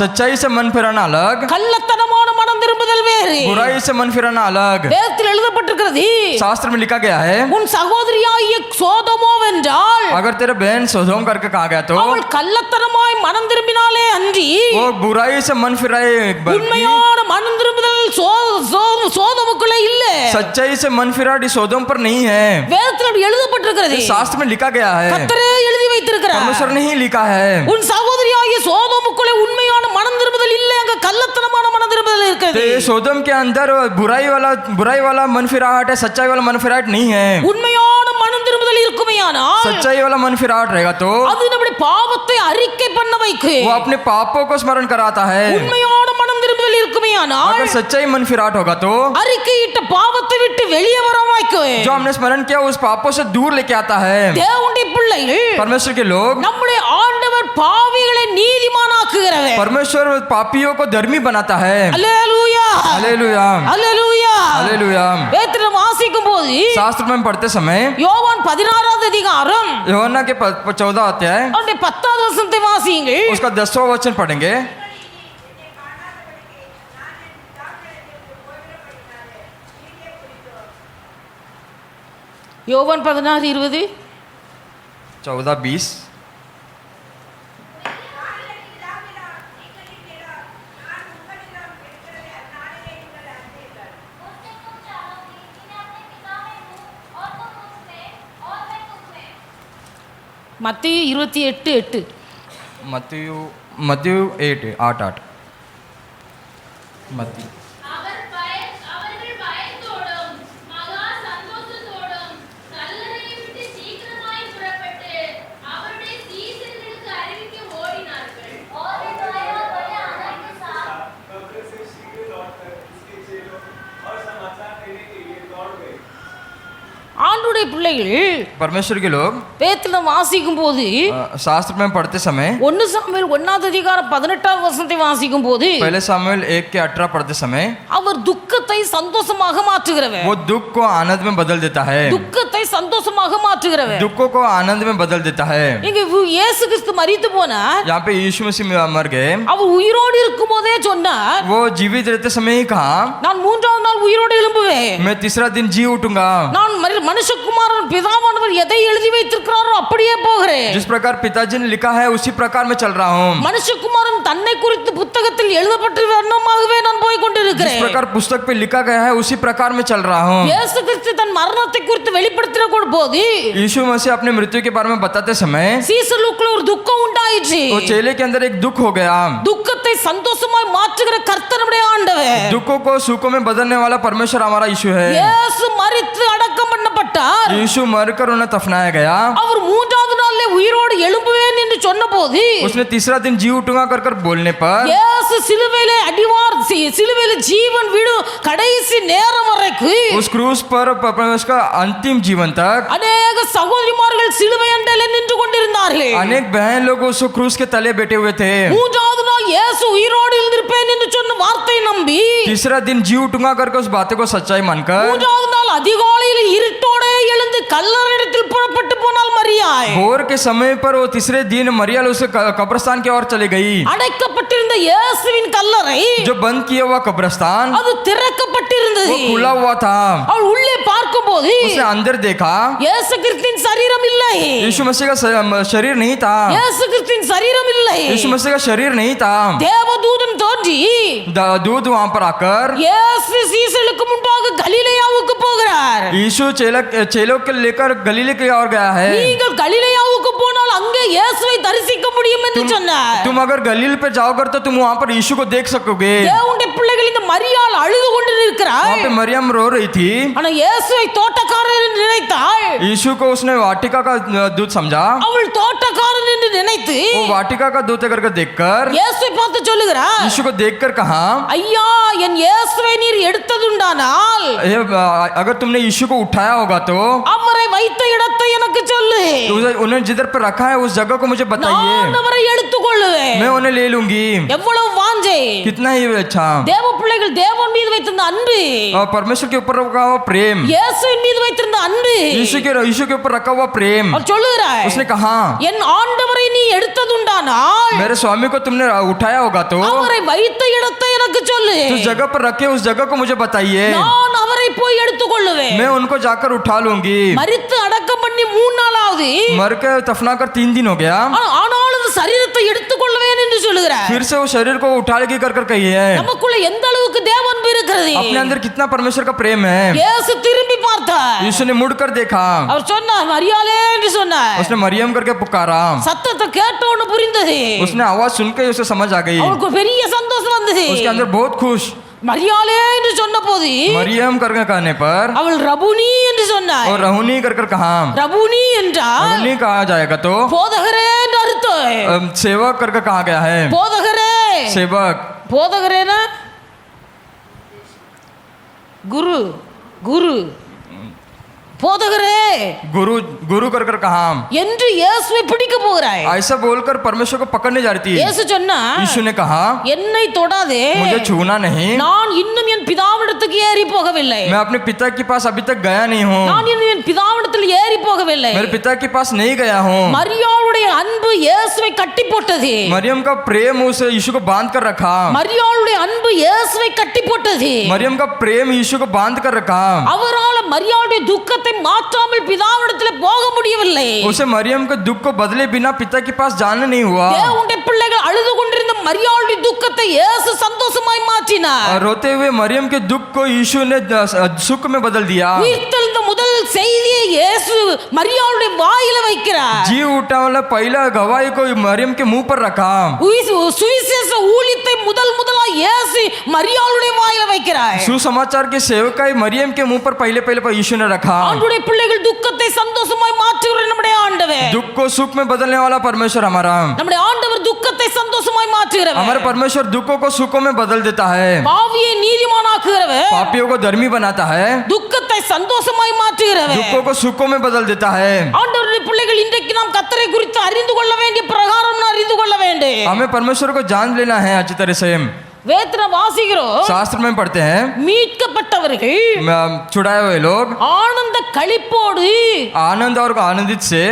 सच्चाई से मन फिराना अलग, கள்ளத்தனமான மனம் திரும்புதல் வேறு. बुराई से मन फिराना अलग। வேதத்தில் எழுதப்பட்டிருக்கிறது, शास्त्र में लिखा गया है, உன் சகோதரியாகிய சோதோமோ வென்றால் अगर तेरे बहन सोदोम करके कहा गया तो அவள் கள்ளத்தனமாய் மனம் திரும்பினாலே அன்றி वो बुराई से मन फिराए, बल्कि உண்மையான மனம் திரும்புதல் சோதோமுக்குள்ளே இல்ல. सच्चाई से मन फिराट इस सोदोम पर नहीं है। வேதத்தில் எழுதப்பட்டிருக்கிறது, शास्त्र में लिखा गया है, கர்த்தரே எழுதி வைத்திருக்கிறார். परमेश्वर ने ही लिखा है। உன் சகோதரியாகிய சோதோமுக்குள்ளே உண்மையான மனம் திரும்புதல் இல்லை, அங்க கள்ளத்தனமான மனம் திரும்புதல் तो இருக்கிறது. ये सोदोम के अंदर बुराई वाला मन फिराहट है, सच्चाई वाला मन फिराहट नहीं है। உண்மையான மனம் திரும்புதல் இருக்குமேயானால் सच्चाई वाला मन फिराहट रहेगा तो அது நம்முடைய பாவத்தை அறிக்கை பண்ண வைக்கு वो अपने पापों को स्मरण कराता है। உண்மையான மனம் திரும்புதல் இருக்குமே ஆனால் अगर सच्चाई मन फिराट होगा तो அறிக்கையிட்ட பாவத்தை விட்டு வெளியே வர வைக்கு जो हमने स्मरण किया उस पापों से दूर लेके आता है। தேவனுடைய பிள்ளைகள் परमेश्वर के लोग, நம்முடைய ஆண்டவர் பாவிகளை நீதிமானாக்குகிறவர் परमेश्वर पापियों को धर्मी बनाता है। அல்லேலூயா हालेलुया அல்லேலூயா हालेलुया। வேதத்தை வாசிக்கும் போது शास्त्र में पढ़ते समय யோவான் 16வது அதிகாரம் यूहन्ना के 14 अध्याय அவருடைய 10வது வசனத்தை வாசியுங்கள் उसका 10वां वचन पढ़ेंगे। யோவான் 16:20 14:20 மத்தேயு 28:8 मत्ती 8:8 मत्ती அவர்கள் பயத்தோடும் மகா சந்தோஷத்தோடும் கல்லறையை விட்டு சீக்கிரமாய் புறப்பட்டு அவருடைய சீஷர்களுக்கு அறிவிக்க ஓடினார்கள். कब्र से शीघ्र लौटकर उसके चेलों और समाचार देने के लिए दौड़ गए। ஆண்டுடைய பிள்ளைகள் परमेश्वर के लोग வேதத்தை வாசிக்கும் போது शास्त्र में पढ़ते समय 1 சாமுவேல் 1வது அதிகாரம் 18வது வசனத்தை வாசிக்கும் போது पहले सामुएल 1:18 पढ़ते समय அவர் துக்கத்தை சந்தோஷமாக மாற்றுகிறவர் वो दुख को आनंद में बदल देता है। துக்கத்தை சந்தோஷமாக மாற்றுகிறவர் दुखों को आनंद में बदल देता है। இங்க இயேசு கிறிஸ்து மரித்து போனார் यहाँ पे यीशु मसीह मर गए। அவர் உயிரோடு இருக்கும் போதே சொன்னார் वो जीवित रहते समय ही कहा, நான் 3வது நாள் உயிரோடு எழும்புவேன் मैं तीसरा दिन जी उठूंगा। நான் மனுஷகுமாரன் பிதாவானவர் எதை எழுதி வைத்திருக்கிறாரோ அப்படியே போகிறேன் जिस प्रकार पिताजी ने लिखा है उसी प्रकार मैं चल रहा हूँ। மனுஷகுமாரன் தன்னை குறித்து புத்தகத்தில் எழுதப்பட்ட வண்ணமாகவே நான் போய் जिस கொண்டிருக்கிறேன் प्रकार पुस्तक पे लिखा गया है उसी प्रकार मैं चल रहा हूँ। இயேசு கிறிஸ்து தன் மரணத்தை குறித்து வெளிப்படுத்தின போது यीशु मसीह अपने मृत्यु के बारे में बताते समय சீசர்களுக்குள்ள ஒரு துக்கம் உண்டாயிற்று वो चेले के अंदर एक दुख हो गया। துக்கத்தை சந்தோஷமாய் மாற்றுகிற கர்த்தர் நம்முடைய ஆண்டவர் दुखों को सुखों में बदलने वाला परमेश्वर हमारा यीशु है। இயேசு மரித்து அடக்கம் பண்ணப்பட்டார் यीशु मरकर उन्हें दफनाया गया। அவர் 3வது நாளிலே உயிரோடு எழும்புவேன் என்று சொன்னபோது उसने तीसरा दिन जी उठूंगा कर बोलने पर இயேசு சிலுவையிலே அடிவார் சிலுவையிலே ஜீவன் விடு கடைசி நேரம் வரைக்கும் उस क्रूस पर परमेश्वर का अंतिम जीवन तक அநேக சகோதரிமார்கள் சிலுவை அண்டையிலே நின்று கொண்டிருந்தார்கள் अनेक बहन लोग उस क्रूस के तले बैठे हुए थे। 3வது நாள் இயேசு உயிரோடு எழுந்திருப்பேன் என்று சொன்ன வார்த்தையை நம்பி तीसरा दिन जी उठूंगा करके उस बातें को सच्चाई मानकर 3வது நாள் அதிகாலையில் இருட்டோടെ எழுந்து கல்லறையிடத்தில் புறப்பட்டு போனால் மரியாய் भोर के समय पर वो तीसरे दिन मरियम उस कब्रिस्तान की ओर चली गई। அடைக்கப்பட்டிருந்த இயேசுவின் கல்லறை जो बंद किया हुआ कब्रिस्तान அது திறக்கப்பட்டிருந்தது वो खुला हुआ था। அவள் உள்ளே பார்க்கும்போது उसने अंदर देखा இயேசு கிறிஸ்துவின் சரீரம் இல்லை यीशु मसीह का शरीर नहीं था। இயேசு கிறிஸ்துவின் சரீரம் இல்லை यीशु मसीह का शरीर नहीं था। தேவதூதன் தோன்றி दूध वहां पर आकर இயேசு சீசர்களுக்கு முன்பாக கலிலேயாவுக்கு போகிறார் यीशु चेलों के लेकर गलीले की ओर गया है। நீங்கள் கலிலேயாவுக்கு போனால் அங்கே இயேசுவை தரிசிக்க முடியும் என்று சொன்னார் तुम अगर गलील पे जाओगे तो तुम वहां पर यीशु को देख सकोगे। தேவனுடைய பிள்ளைகள் இந்த மரியாள் அழுது கொண்டு वहां இருக்கிறார் पे मरियम रो रही थी। ஆனா இயேசுவை தோட்டக்காரர் என்று நினைத்தாள் यीशु को उसने वाटिका का दूध समझा। அவள் தோட்டக்காரன் என்று நினைத்து वो वाटिका का दूध करके देखकर இயேசுவை பார்த்து சொல்லுகிறார் यीशु को देखकर कहा, ஐயா என் இயேசுவை நீர் எடுத்ததுண்டானால் अगर तुमने यीशु को उठाया होगा तो அவரை வைத்த இடத்தை எனக்கு சொல்லு उन्हें जिधर पर रखा है उस जगह को मुझे நான் बताइए, அவரை எடுத்துக்கொள்ளுவேன் मैं उन्हें ले लूंगी। எவ்வளவு வாஞ்சை कितना ही अच्छा தேவ பிள்ளைகள் தேவன் மீது வைத்திருந்த அன்பு और परमेश्वर के ऊपर रखा हुआ प्रेम, இயேசுவின் மீது வைத்திருந்த அன்பு यीशु के ऊपर रखा हुआ प्रेम। அவர் சொல்லுகிறார் उसने कहा, என் ஆண்டவரை நீ எடுத்ததுண்டானால் मेरे स्वामी को तुमने उठाया होगा तो அவரை வைத்த இடத்தை எனக்கு சொல்லு उस जगह पर रखे उस जगह को मुझे बताइए, நான் அவரை போய் எடுத்துக்கொள்ளுவேன் मैं उनको जाकर उठा लूंगी। மரித்து அடக்கம் பண்ணி 3 நாளாவது मर के दफना कर 3 दिन हो गया, ஆனாலும் சரீரத்தை எடுத்துக்கொள்வேன் என்று சொல்லுகிறார் फिर से वो शरीर को उठा लेगी कर कही है। நமக்குள்ள எந்த அளவுக்கு தேவ அன்பு இருக்கிறது अपने अंदर कितना परमेश्वर का प्रेम है। இயேசு திரும்பி பார்த்தார் यीशु ने मुड़कर देखा, அவர் சொன்னார் மரியாளே என்று சொன்னார் उसने मरियम करके पुकारा। சத்தத்தை கேட்ட உடனே புரிந்தது उसने आवाज सुनकर ही उसे समझ आ गई। அவருக்கு ஒரு பெரிய சந்தோஷம் வந்தது उसके अंदर बहुत खुश। மரியாளே என்று சொன்னபோது मरियम करके कहने पर அவள் ரபுனி என்று சொன்னார் और रहुनी कर कहा, ரபுனி என்றால் रहुनी कहा जाएगा तो போதகரே என்று அர்த்தம் सेवक करके कहा गया है। போதகரே, सेवक போதகரேனா குரு, குரு, போதகரே गुरु गुरु कर कर कहा என்று இயேசுவை பிடிக்க போகிறாய். ऐसा बोलकर परमेश्वर को पकड़ने जा रही थी। இயேசு சொன்னா, यीशु ने कहा என்னை தொடாதே, मुझे छूना नहीं, நான் இன்னும் என் பிதாவிடத்துக்கு ஏறி போகவில்லை. मैं अपने पिता के पास अभी तक गया नहीं हूँ, நான் இன்னும் என் பிதாவிடத்தில் ஏறி போகவில்லை. मेरे पिता के पास नहीं गया हूँ। மரியாளுடைய அன்பு இயேசுவை கட்டி போட்டது. मरियम का प्रेम उस यीशु को बांध कर रखा, மரியாளுடைய அன்பு இயேசுவை கட்டி போட்டது. मरियम का प्रेम यीशु को बांध कर रखा। அவரால மரியாளுடைய துக்கத்தை மாற்றாமல் பிதாவிடத்தில் போக முடியவில்லை. उसे मरियम के दुख को बदले बिना पिता के पास जाना नहीं हुआ। தேவனுடைய பிள்ளைகள் அழுது கொண்டிருந்த மரியாளுடைய துக்கத்தை இயேசு சந்தோஷமாய் மாற்றினார். और रोते हुए मरियम के दुख को यीशु ने सुख में बदल दिया। உயிர்த்தெழுந்த முதல் செய்தியை இயேசு மரியாளுடைய வாயில வைக்கிறார். जी उठा वाला पहला गवाही को मरियम के मुंह पर रखा। சுவிசேஷ ஊழியத்தை முதலாய் இயேசு மரியாளுடைய வாயில வைக்கிறார். सुसमाचार के सेवकाई मरियम के मुंह पर पहले यीशु ने रखा। ஆண்டவருடைய பிள்ளைகள் துக்கத்தை சந்தோஷமாய் மாற்றுகிற நம்முடைய ஆண்டவர், दुख को सुख में बदलने वाला परमेश्वर हमारा, நம்முடைய ஆண்டவர் துக்கத்தை சந்தோஷமாய் மாற்றுகிறவர். हमारे परमेश्वर दुखों को सुखों में बदल देता है, பாவியை நீதிமானாக்குகிறவர், पापियों को धर्मी बनाता है, துக்கத்தை சந்தோஷமாய் மாற்றுகிறவர். दुखों को सुखों में बदल देता है। ஆண்டவருடைய பிள்ளைகள் இன்றைக்கு நாம் கர்த்தரை குறித்து அறிந்து கொள்ள வேண்டிய பிரகாரம் அறிந்து கொள்ள வேண்டும். हमें परमेश्वर को जान लेना है अच्छी तरह से। வேதத்துல வாசிக்கிறோம், शास्त्र में पढ़ते हैं மீட்கப்பட்டவர்கள் छुड़ाए हुए लोग ஆனந்த களிப்போடு आनंद और आनंदित से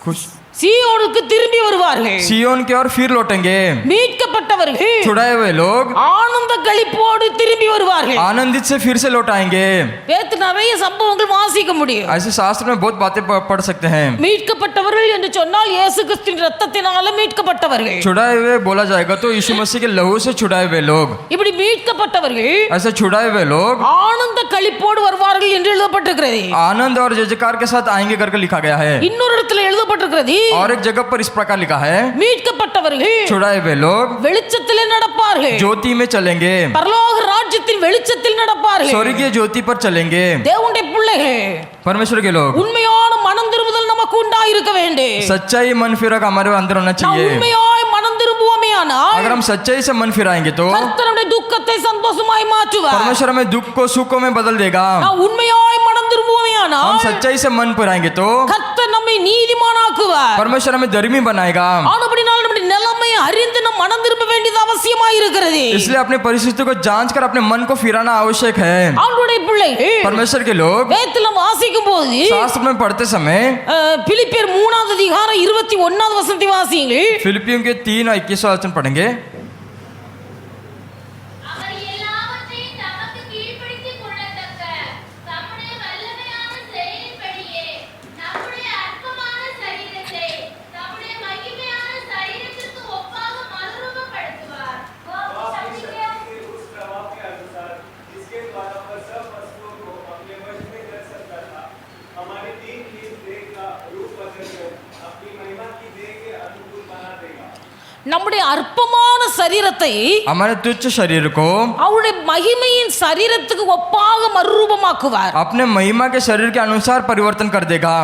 खुश சீயோனுக்கு திரும்பி வருவார்கள். सियोन की ओर फिर लौटेंगे। மீட்கப்பட்டவர்கள் छुड़ाए हुए लोग ஆனந்த களிப்போடு திரும்பி வருவார்கள். आनंदित से फिर से लौट आएंगे। வேதத்துல நிறைய சம்பவங்கள் வாசிக்க முடியும். ऐसे शास्त्र में बहुत बातें पढ़ सकते हैं। மீட்கப்பட்டவர்கள் என்று சொன்னால் இயேசு கிறிஸ்துவின் இரத்தத்தினால மீட்கப்பட்டவர்கள். छुड़ाए हुए बोला जाएगा तो यीशु मसीह के लहू से छुड़ाए हुए लोग। இப்படி மீட்கப்பட்டவர்கள் ऐसे छुड़ाए हुए लोग ஆனந்த களிப்போடு வருவார்கள் என்று எழுதப்பட்டிருக்கிறது. आनंद और जय जयकार के साथ आएंगे करके लिखा गया है। இன்னொரு இடத்துல எழுதப்பட்டிருக்கிறது, और एक जगह पर इस प्रकार लिखा है, மீட்கப்பட்டவர்கள் छुड़ाए हुए लोग வெளிச்சத்திலே நடப்பார்கள். ज्योति में चलेंगे, பரலோக ராஜ்யத்தின் வெளிச்சத்தில் நடப்பார்கள். स्वर्गीय ज्योति पर चलेंगे। தேவனுடைய பிள்ளைகள், परमेश्वर के लोग உண்மையான மனம் திரும்புதல் நமக்கு உண்டாயிருக்க வேண்டும். सच्चाई मन फिरक हमारे अंदर होना நாம் चाहिए। உண்மையாய் மனம் திரும்புவோமேயானால் अगर हम सच्चाई से मन फिराएंगे तो கர்த்தருடைய துக்கத்தை சந்தோஷமாய் மாற்றுவார். परमेश्वर हमें दुख को सुखों में बदल देगा। நாம் உண்மையாய் மனம் हम திரும்புவோமேயானால் सच्चाई से मन फिराएंगे तो கர்த்தர் நம்மை நீதிமானாக்குவார். परमेश्वर हमें धर्मी बनाएगा। ஆனபடினால் நம்முடைய நிலைமையை அறிந்து நாம் மனம் திரும்ப வேண்டியது அவசியமாய் இருக்கிறது. इसलिए अपनी परिस्थिति को जांच कर अपने मन को फिराना आवश्यक है। ஆண்டவருடைய பிள்ளைகள் परमेश्वर के लोग வேதத்துல வாசிக்கும் போது शास्त्र में पढ़ते समय பிலிப்பியர் 3வது அதிகாரம் 21வது வசனத்தை வாசியுங்கள். फिलिपियों के 3:21 वचन पढ़ेंगे। அவர் எல்லாவற்றையும் தமக்கு கீழ்ப்படுத்திக் கொள்ளத்தக்க தம்முடைய வல்லமையான செயலின்படியே நம்முடைய அற்பமான சரீரத்தை தம்முடைய மகிமையான சரீரத்திற்கு ஒப்பாக மறுரூபப்படுத்துவார். के उस प्रभाव के अनुसार जिसके द्वारा वह सब वस्तुओं को अपने वश में कर सकता था, हमारी दीनहीन देह का रूप बदलकर अपनी महिमा की देह के अनुकूल बना देगा। நம்முடைய அற்பமான சரீரத்தை हमारे तुच्छ शरीर को அவருடைய மகிமையின் சரீரத்துக்கு ஒப்பாக மறுரூபமாக்குவார். अपने महिमा के शरीर के अनुसार परिवर्तन कर देगा।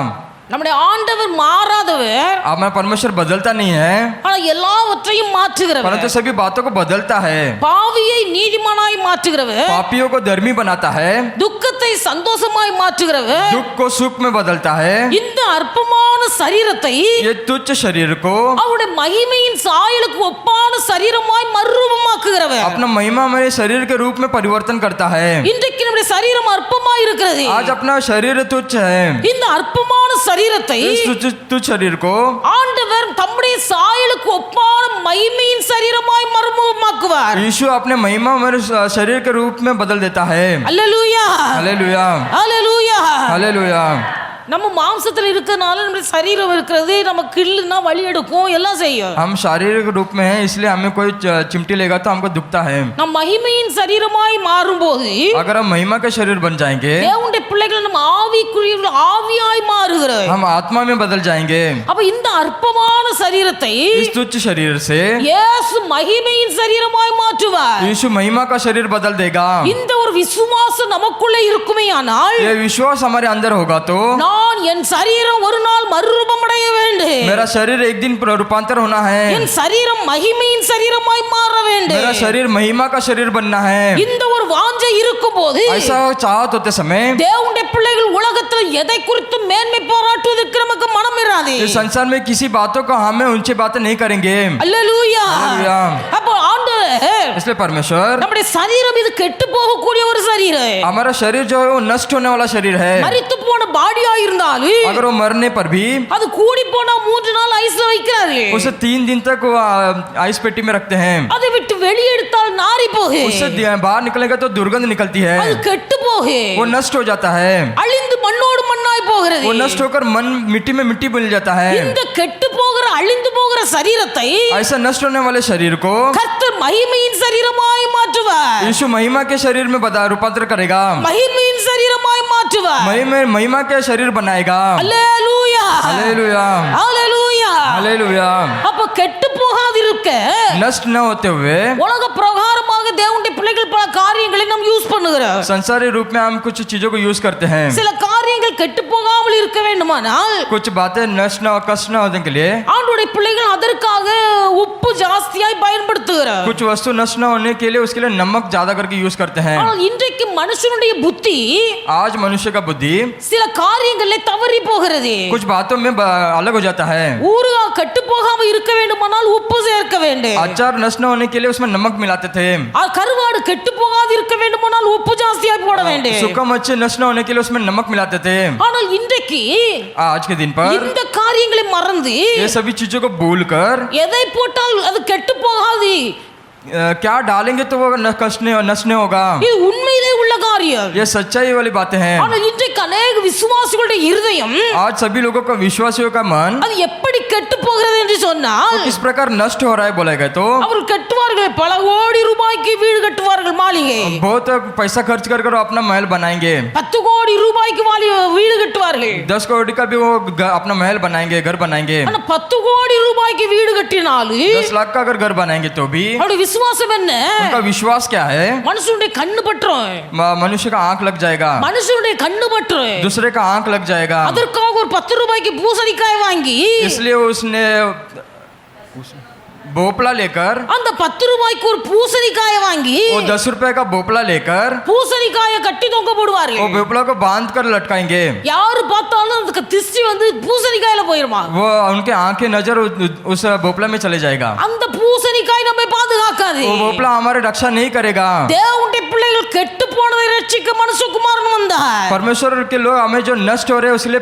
நம்முடைய ஆண்டவர் மாறாதவர், हमारा परमेश्वर बदलता नहीं है, ஆனா எல்லாவற்றையும் மாற்றுகிறவர். परंतु सभी बातों को बदलता है। பாவியை நீதிமானாய் மாற்றுகிறவர், पापियों को धर्मी बनाता है, துக்கத்தை சந்தோஷமாய் மாற்றுகிறவர். दुख को सुख में बदलता है। இந்த அற்பமான சரீரத்தை ये तुच्छ शरीर को அவருடைய மகிமையின் சாயலுக்கு ஒப்பான சரீரமாய் மறுரூபமாக்குகிறவர். अपना महिमा मेरे शरीर के रूप में परिवर्तन करता है। இன்றைக்கு நம்முடைய சரீரம் அற்பமாய் இருக்கிறது. आज अपना शरीर तुच्छ है। இந்த அற்பமான சரீரத்தை इस तुच्छ शरीर को ஆண்டவர் தம்முடைய சாயலுக்கு ஒப்பான மகிமையின் சரீரமாய் மறுரூபமாக்குவார். यीशु अपने महिमा मेरे शरीर के रूप में बदल देता है। அல்லேலூயா, हालेलुया, அல்லேலூயா. हालेलुया। நம்ம மாம்சத்தில் இருக்கிறனால நம்முடைய சரீரம் இருக்கிறது, நம்ம கிள்ளுனா வலி எடுக்கும், எல்லாம் செய்யும். हम शारीरिक रूप में हैं, इसलिए हमें कोई चिमटी लेगा तो हमको दुखता है। நம் மகிமையின் சரீரமாய் மாறும்போது अगर हम महिमा के शरीर बन जाएंगे, தேவனுடைய பிள்ளைகள் நம்ம ஆவிக்குரியவர்கள் ஆவியாய் மாறுகிறோம். हम आत्मा में बदल जाएंगे। அப்ப இந்த அற்பமான சரீரத்தை इस तुच्छ शरीर से இயேசு மகிமையின் சரீரமாய் மாற்றுவார். यीशु महिमा का शरीर बदल देगा। இந்த ஒரு விசுவாசம் நமக்குள்ளே இருக்குமேயானால் ये विश्वास हमारे अंदर होगा तो நான் என் சரீரம் ஒரு நாள் மறுரூபம் அடைய வேண்டும். मेरा शरीर एक दिन रूपांतर होना है. என் சரீரம் மகிமையின் சரீரமாய் மாற வேண்டும். मेरा शरीर महिमा का शरीर बनना है. இந்த ஒரு வாஞ்சை இருக்கும்போது ऐसा चाहत होते समय தேவனுடைய பிள்ளைகள் உலகத்தில் எதை குறித்து மேன்மை பாராட்டுவதற்கு நமக்கு மனம் இராது. इस संसार में किसी बातों को हमें ऊंची बातें नहीं करेंगे. அல்லேலூயா. அல்லேலூயா. அப்போ ஆண்டவர் इसलिए परमेश्वर நம்முடைய சரீரம் இது கெட்டு போகக்கூடிய ஒரு சரீரம். हमारा शरीर जो है वो नष्ट होने वाला शरीर है. மரித்து போன பாடியா இருந்தாலும் अगर वो मरने पर भी அது கூடி போனா 3 நாள் ஐஸ்ல வைக்கிறார்கள். उसे 3 दिन तक वो आइस पेटी में रखते हैं. அதை விட்டு வெளியெடுத்தால் நாறி போகும். उससे बाहर निकलेगा तो दुर्गंध निकलती है. அது கெட்டு போகும். वो नष्ट हो जाता है. அழிந்து மண்ணோடு மண்ணாய் போகிறது. वो नष्ट होकर मन मिट्टी में मिट्टी बन जाता है. இந்த கெட்டு போகிற அழிந்து போகிற சரீரத்தை ऐसा नष्ट होने वाले शरीर को கர்த்தர் மகிமையின் சரீரமாய் மாற்றுவார். यीशु महिमा के शरीर में रूपांतर करेगा. மகிமையின் சரீரமாய் மாற்றுவார். महिमा के शरीर बनाएगा. அல்லேலூயா. हालेलुया. அல்லேலூயா. हालेलुया. அப்ப கெட்டு போகாதிருக்க नष्ट न होते हुए உலக பிரகாரமாக தேவனுடைய பிள்ளைகள் பல காரியங்களை நாம் யூஸ் பண்ணுகிறோம். संसारी रूप में हम कुछ चीजों को यूज करते हैं. சில காரியங்கள் கெட்டு போகாமல் இருக்க வேண்டுமானால் कुछ बातें नष्ट न कष्ट न होने के लिए ஆண்டவருடைய பிள்ளைகள் அதற்காக உப்பு ஜாஸ்தியாய் பயன்படுத்துகிறார். कुछ वस्तु नष्ट न होने के लिए उसके लिए नमक ज्यादा करके यूज करते हैं. ஆனால் இன்றைக்கு மனுஷனுடைய புத்தி आज मनुष्य का बुद्धि சில காரியங்களிலே தவறி போகிறது. कुछ बातों में अलग हो जाता है. ஊறுகாய் கெட்டு போகாம இருக்க வேண்டுமானால் உப்பு சேர்க்க வேண்டும். अचार नष्ट न होने के लिए उसमें नमक मिलाते थे. கருவாடு கெட்டு போகாது இருக்க வேண்டுமானால் உப்பு ஜாஸ்தியாய் போட வேண்டும். सूखा मच्छी नष्ट न होने के लिए उसमें नमक मिलाते थे. ஆனால் இன்றைக்கு आज के दिन पर இந்த காரியங்களை மறந்து ये सभी चीजों को भूलकर எதை போட்டால் அது கெட்டு போகாது. क्या डालेंगे तो वो नष्ट नहीं होगा. இது உண்மையிலே உள்ள காரியம். ये सच्चाई वाली बातें हैं. ஆனால் இன்றைக்கு अनेक விசுவாசிகளுடைய இருதயம் आज सभी लोगों का विश्वासियों का मन அது எப்படி கெட்டு போகிறது என்று சொன்னால் किस प्रकार नष्ट हो रहा है बोला गया तो அவர்கள் கட்டுவார்கள் பல கோடி ரூபாய்க்கு வீடு கட்டுவார்கள் மாளிகை. बहुत पैसा खर्च कर अपना महल बनाएंगे. 10 கோடி ரூபாய்க்கு வீடு கட்டுவார்கள். 10 करोड़ का भी वो अपना महल बनाएंगे, घर बनाएंगे. ஆனா 10 கோடி ரூபாய்க்கு வீடு கட்டினாலும் 10 लाख का अगर घर बनाएंगे तो भी அவருடைய விசுவாசம் என்ன? उनका विश्वास क्या है? மனுஷனுடைய கண்ணு பற்றும். मनुष्य का आंख लग जाएगा. மனுஷனுடைய கண்ணு பற்றும். दूसरे का आंख लग जाएगा. அதற்காக ஒரு 10 ரூபாய்க்கு பூசணிக்காய் வாங்கி इसलिए उसने भोपला लेकर அந்த 10 ரூபாய்க்கு ஒரு பூசணிக்காயை வாங்கி वो 10 रुपए का भोपला लेकर பூசணிக்காயை கட்டி தொங்க वो போடுவார்கள். भोपला को बांध कर लटकाएंगे. யாரு பார்த்தாலும் அதுக்கு திருஷ்டி வந்து பூசணிக்காயில போயிருமா. वो उनके आंखें नजर उस भोपला में चले जाएगा. அந்த பூசணிக்காய் நம்மை பாதுகாக்காது. वो भोपला हमारे रक्षा नहीं करेगा. தேவனுடைய பிள்ளைகள் கெட்டு போனதை ரட்சிக்க மனுஷகுமாரன் வந்தார். परमेश्वर के लोग हमें जो नष्ट हो रहे हैं उसके लिए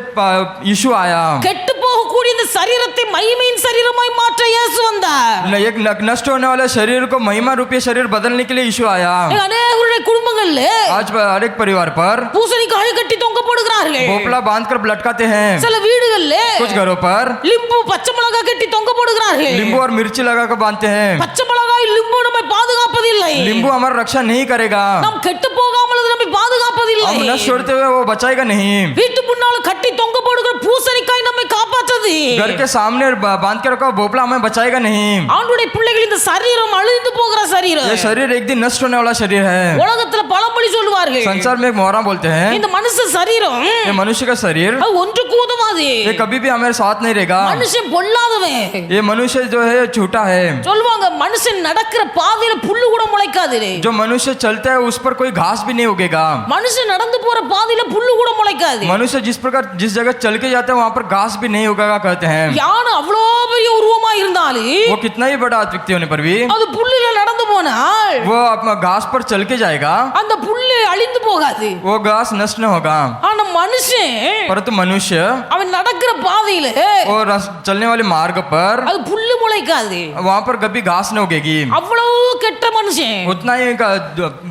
यीशु आया. கெட்டு போகக்கூடிய இந்த சரீரத்தை மகிமையின் சரீரமாய் மாற்ற இயேசு வந்தார். एक नष्ट होने वाले शरीर को महिमा रूपी शरीर बदलने के लिए यीशु आया. அநேகருடைய குடும்பங்கள்ல आज हर एक परिवार पर பூசணிக்காயை கட்டி தொங்க போடுகிறார்கள். भोपला बांध कर लटकाते हैं. சில வீடுகள்ல कुछ घरों पर லிம்பு பச்சை மிளகாய் கட்டி தொங்க போடுகிறார்கள். नींबू और मिर्ची लगा कर बांधते हैं. பச்சை மிளகாய் லிம்பு நம்மை பாதுகாப்பதில்லை. नींबू हमारा रक्षा नहीं करेगा. நாம் கெட்டு போகாமல் அது நம்மை பாதுகாப்பதில்லை. हम नष्ट होते हुए वो बचाएगा नहीं. வீட்டு முன்னால கட்டி தொங்க போடுகிற பூசணிக்காய் நம்மை காப்பாற்றது. घर के सामने बांध के रखा भोपला हमें बचाएगा नहीं. ஆண்டவருடைய பிள்ளைகள் இந்த சரீரம் அழிந்து போகிற சரீரம். ये शरीर एक दिन नष्ट होने वाला शरीर है. உலகத்துல பழமொழி சொல்லுவார்கள். संसार में एक मोहरा बोलते हैं இந்த மனுஷ சரீரம் ये मनुष्य का शरीर அது ஒன்றுக்கு உதவாது. ये कभी भी हमारे साथ नहीं रहेगा. மனுஷன் பொல்லாதவன். ये मनुष्य जो है झूठा है. சொல்லுவாங்க மனுஷன் நடக்கிற பாதையில புல்லு கூட முளைக்காது. जो मनुष्य चलता है उस पर कोई घास भी नहीं उगेगा. மனுஷன் நடந்து போற பாதையில புல்லு கூட முளைக்காது. मनुष्य जिस प्रकार जिस जगह चल के जाता है वहां पर घास भी नहीं उगेगा कहते हैं. யானை அவ்வளோ பெரிய உருவமா இருந்தாலும் वो कितना ही बड़ा व्यक्ति होने पर भी அது புல்லுல நடந்து போனால் वो अपना घास पर चल के जाएगा. அந்த புல்லு அழிந்து போகாது. वो घास नष्ट न होगा. ஆனா மனுஷன் परंतु मनुष्य அவன் நடக்கிற பாதையில वो चलने वाले मार्ग पर அது புல்லு முளைக்காது. वहां पर कभी घास न उगेगी. அவ்வளவு கெட்ட மனுஷன். उतना ही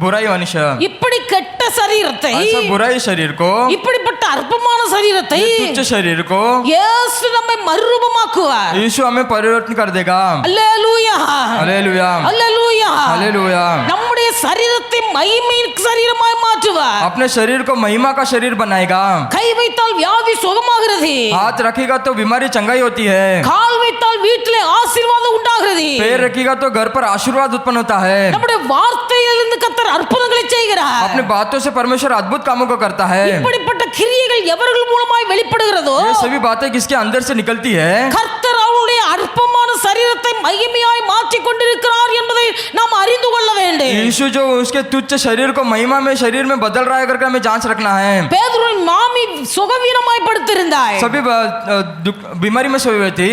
बुराई मनुष्य இப்படி கெட்ட சரீரத்தை ऐसा बुराई शरीर को இப்படிப்பட்ட அற்பமான சரீரத்தை तुच्छ शरीर को இயேசு நம்மை மறுரூபமாக்குவார். यीशु हमें परिवर्तन कर देगा. அல்லேலூயா. हालेलुया. அல்லேலூயா. हालेलुया. நம்முடைய சரீரத்தை மகிமையின் சரீரமாய் மாற்றுவார். अपने शरीर को महिमा का शरीर बनाएगा. கை வைத்தால் வியாதி சுகமாகிறது. हाथ रखेगा तो बीमारी चंगाई होती है. கால் வைத்தால் வீட்டிலே ஆசீர்வாதம் உண்டாகிறது. पैर रखेगा तो घर पर आशीर्वाद उत्पन्न होता है. நம்முடைய வார்த்தையிலிருந்து கர்த்தர் அற்புதங்களை செய்கிறார். अपने बातों से परमेश्वर अद्भुत कामों को करता है. இப்படிப்பட்ட கிரியைகள் இவைகள் எவர்கள் மூலமாய் வெளிப்படுகிறதோ ये सभी बातें किसके अंदर से निकलती है? கர்த்தர் அவருடைய அற்பமான சரீரத்தை மகிமையாய் மாற்றிக் கொண்டிருக்கிறார் என்பதை நாம் அறிந்து கொள்ள வேண்டும். यीशु जो उसके तुच्छ शरीर को महिमा में शरीर में बदल रहा है करके हमें जांच रखना है. பேதுருவின் மாமி சுகவீனமாய் படுத்திருந்தாள். सभी बीमारी में सोई हुई थी.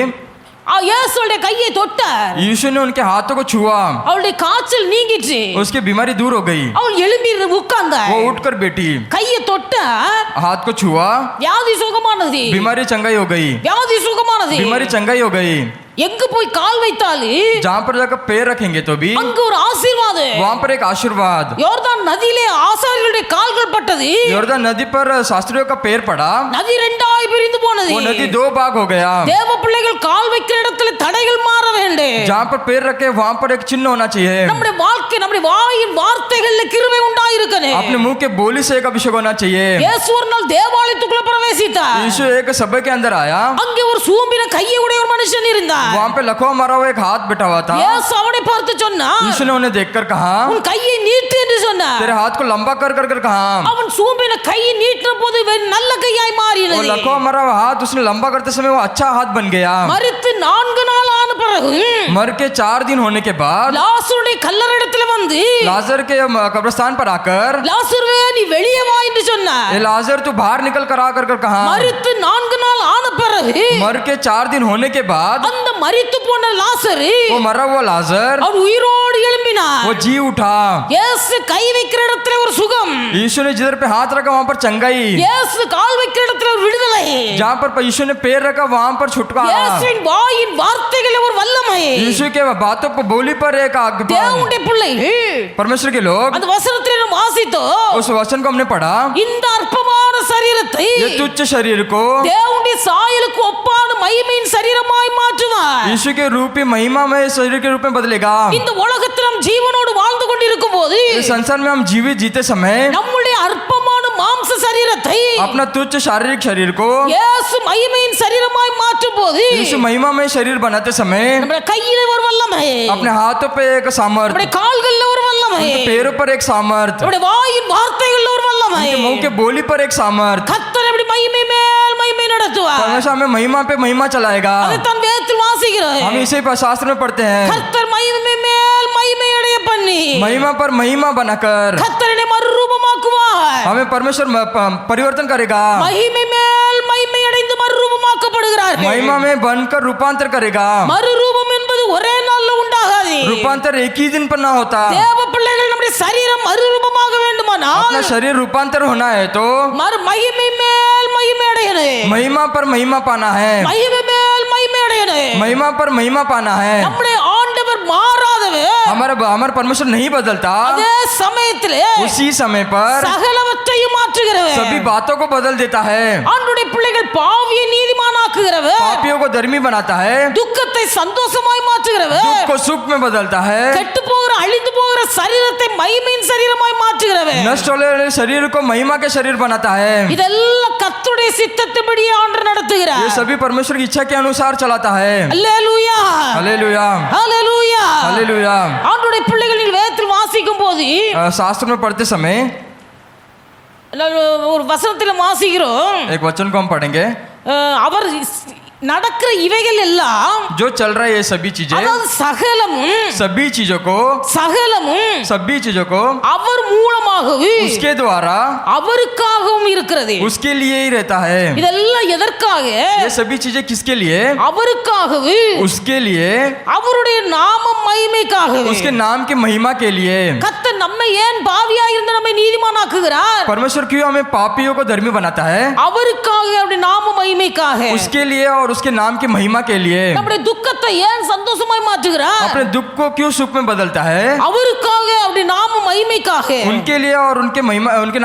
இயேசுவுடைய கையை தொட்டார். यीशु ने उनके हाथों को छुआ. அவளுடைய காய்ச்சல் நீங்கிச்சு. उसकी बीमारी दूर हो गई. அவள் எழும்பி உட்கார்ந்தாள். वो उठकर बैठी. கையை தொட்டார். हाथ को छुआ. வியாதி சுகமானது. बीमारी चंगाई हो गई. வியாதி சுகமானது. बीमारी चंगाई हो गई. எங்க போய் கால் வைத்தாலும் जहाँ पर जाकर पैर रखेंगे तो भी அங்க ஒரு ஆசீர்வாதம். वहाँ पर एक आशीर्वाद. யோர்தான் நதியிலே ஆசாரியர்களுடைய கால்கள் பட்டது. योर्दान नदी पर शास्त्रियों का पैर पड़ा. நதி ரெண்டாய் பிரிந்து போனது. वो नदी दो भाग हो गया. தேவ பிள்ளைகள் கால் வைக்கிற இடத்துல தடைகள் மாற வேண்டும். जहाँ पर पैर रखे वहाँ पर एक चिन्ह होना चाहिए. நம்முடைய வாழ்க்கை நம்முடைய வாயின் வார்த்தைகள்ல கிருபை உண்டாயிருக்கணும். अपने मुंह के बोली से एक अभिषेक होना चाहिए. இயேசு ஒரு நாள் தேவாலயத்துக்குள்ள பிரவேசித்தார். यीशु एक सभा के अंदर आया. அங்கே ஒரு சூம்பின கையை உடைய ஒரு மனுஷன் இருந்தார். वहाँ पे लकवा मारा हुआ एक हाथ बैठा हुआ था. இயேசு அவனை பார்த்து சொன்னார், यीशु ने उन्हें देखकर कहा, உன் கையை நீட்டு என்று சொன்னார். तेरे हाथ को लंबा कर कर कर कहा. அவன் சூம்பின கையை நீட்டின போது நல்ல கையாய் वो மாறினது. लकवा मारा हुआ हाथ उसने लंबा करते समय वो अच्छा हाथ बन गया. மரித்து 4 நாள் ஆன பிறகு मर के 4 दिन होने के बाद லாசருடைய கல்லறையிடத்துல வந்து लाजर के कब्रिस्तान पर आकर, லாசருவே நீ வெளியே வா என்று சொன்னார். ए लाजर तू बाहर निकल कर आ कर कर कहा. மரித்து 4 நாள் ஆன பிறகு मर के 4 दिन होने के बाद அந்த மரித்து போன லாசரு वो मरा हुआ लाजर அவன் உயிரோடு எழும்பினார். वो जी उठा. இயேசு கை வைக்கிற இடத்துல ஒரு சுகம். यीशु ने जिधर पे हाथ रखा वहाँ पर चंगाई. இயேசு கால் வைக்கிற இடத்துல ஒரு விடுதலை. जहाँ पर यीशु ने पैर रखा वहाँ पर छुटकारा. இயேசுவின் வாயின் வார்த்தைகளில் ஒரு வல்லமை. यीशु के बातों पर बोली पर एक आज्ञा. தேவனுடைய பிள்ளைகள் परमेश्वर के लोग அந்த वचनத்தை நாம் வாசித்தோம். उस वचन को हमने पढ़ा. இந்த அற்பமான சரீரத்தை ये तुच्छ शरीर को தேவனுடைய சாயலுக்கு ஒப்பான மகிமையின் சரீரமாய் மாற்றுவார். यीशु के रूप में महिमा में शरीर के रूप में बदलेगा. இந்த உலகத்தில் நாம் ஜீவனோடு வாழ்ந்து கொண்டிருக்கும் போது इस संसार में हम जीवित जीते समय நம்முடைய அற்பமான மாம்ச சரீரத்தை अपना तुच्छ शारीरिक शरीर को இயேசு மகிமையின் சரீரமாய் மாற்றும் போது यीशु महिमा में शरीर बनाते समय நம்முடைய கையில ஒரு வல்லமை, अपने हाथों पे एक सामर्थ, நம்முடைய கால்கள்ல ஒரு வல்லமை, उनके पैरों पर एक सामर्थ, நம்முடைய வாயின் வார்த்தைகள்ல ஒரு வல்லமை. उनके मुंह के बोली पर एक सामर्थ. கர்த்தர் எப்படி மகிமை மேல் மகிமை நடத்துவார். परमेश्वर हमें महिमा पे महिमा चलाएगा. அதைத்தான் வேதத்தில் வாசிக்கிறோம். हम इसे शास्त्र में पढ़ते हैं. கர்த்தர் மகிமை மேல் மகிமை அடைய பண்ணி महिमा पर महिमा बनाकर கர்த்தரை மறுரூபமாக்குவார். हमें परमेश्वर परिवर्तन करेगा. மகிமை மேல் மகிமை அடைந்து மறுரூபமாக்கப்படுகிறார்கள். महिमा में बनकर रूपांतर करेगा. மறுரூபம் என்பது ஒரே நாள்ல உண்டாகாது. रूपांतर एक ही दिन पर ना होता. தேவ பிள்ளைகள் நம்முடைய சரீரம் மறுரூபமாக வேண்டுமானால் अपना शरीर रूपांतर होना है तो மகிமை மேல் மகிமை அடையணும். महिमा पर महिमा पाना है. மகிமை மேல் மகிமை அடையணும். महिमा पर महिमा पाना है. நம்முடைய ஆண்டவர் மாறாதவர். हमारा परमेश्वर नहीं बदलता. அதே சமயத்திலே उसी समय पर சகலவற்றையும் மாற்றுகிறவர். सभी बातों को बदल देता है. ஆண்டவருடைய பிள்ளைகள் பாவியை நீதிமானாக்குகிறவர். पापियों को धर्मी बनाता है. துக்கத்தை சந்தோஷமாய் மாற்றுகிறவர். दुख को सुख में बदलता है. கெட்டு போகிற அழிந்து போகிற சரீரத்தை மகிமையின் சரீரமாய் மாற்றுகிறவர். नष्ट होने वाले शरीर को महिमा के शरीर बनाता है. இதெல்லாம் கர்த்தருடைய சித்தத்தின்படி ஆண்டவர் நடத்துகிறார். ये सभी परमेश्वर की इच्छा के अनुसार चलाता है. அல்லேலூயா, हालेलुया, அல்லேலூயா. हालेलुया. ஆண்டவருடைய பிள்ளைகளின் வேதத்தில் வாசிக்கும் போது शास्त्र में पढ़ते समय ஒரு வசனத்தில் வாசிக்கிறோம். एक वचन को हम पढ़ेंगे. அவர் நடக்கிற இவைகள் எல்லாம் जो चल रहा है ये सभी चीजें, அதாவது சகலமும் सभी चीजों को सभी चीजों को அவர் மூலமாகவும் उसके द्वारा அவருக்காகவும் இருக்கிறது. उसके लिए ही रहता है. இதெல்லாம் எதற்காக? ये सभी चीजें किसके लिए? அவருக்காகவும் उसके लिए, அவருடைய நாமம் மகிமைக்காகவும். उसके नाम की महिमा के लिए. கர்த்தர் நம்மை ஏன் பாவியாக இருந்து நம்மை நீதிமானாக்குகிறார்? परमेश्वर क्यों हमें पापियों को धर्मी बनाता है? அவருக்காக, அவருடைய நாம மகிமைக்காக. उसके लिए और उसके नाम की महिमा के लिए. நம்முடைய துக்கத்தை ஏன் சந்தோஷமாய் மாற்றுகிறார்? अपने दुख को क्यों सुख में बदलता है? அவருக்காக, அவருடைய நாம மகிமைக்காக. उनके लिए और उनके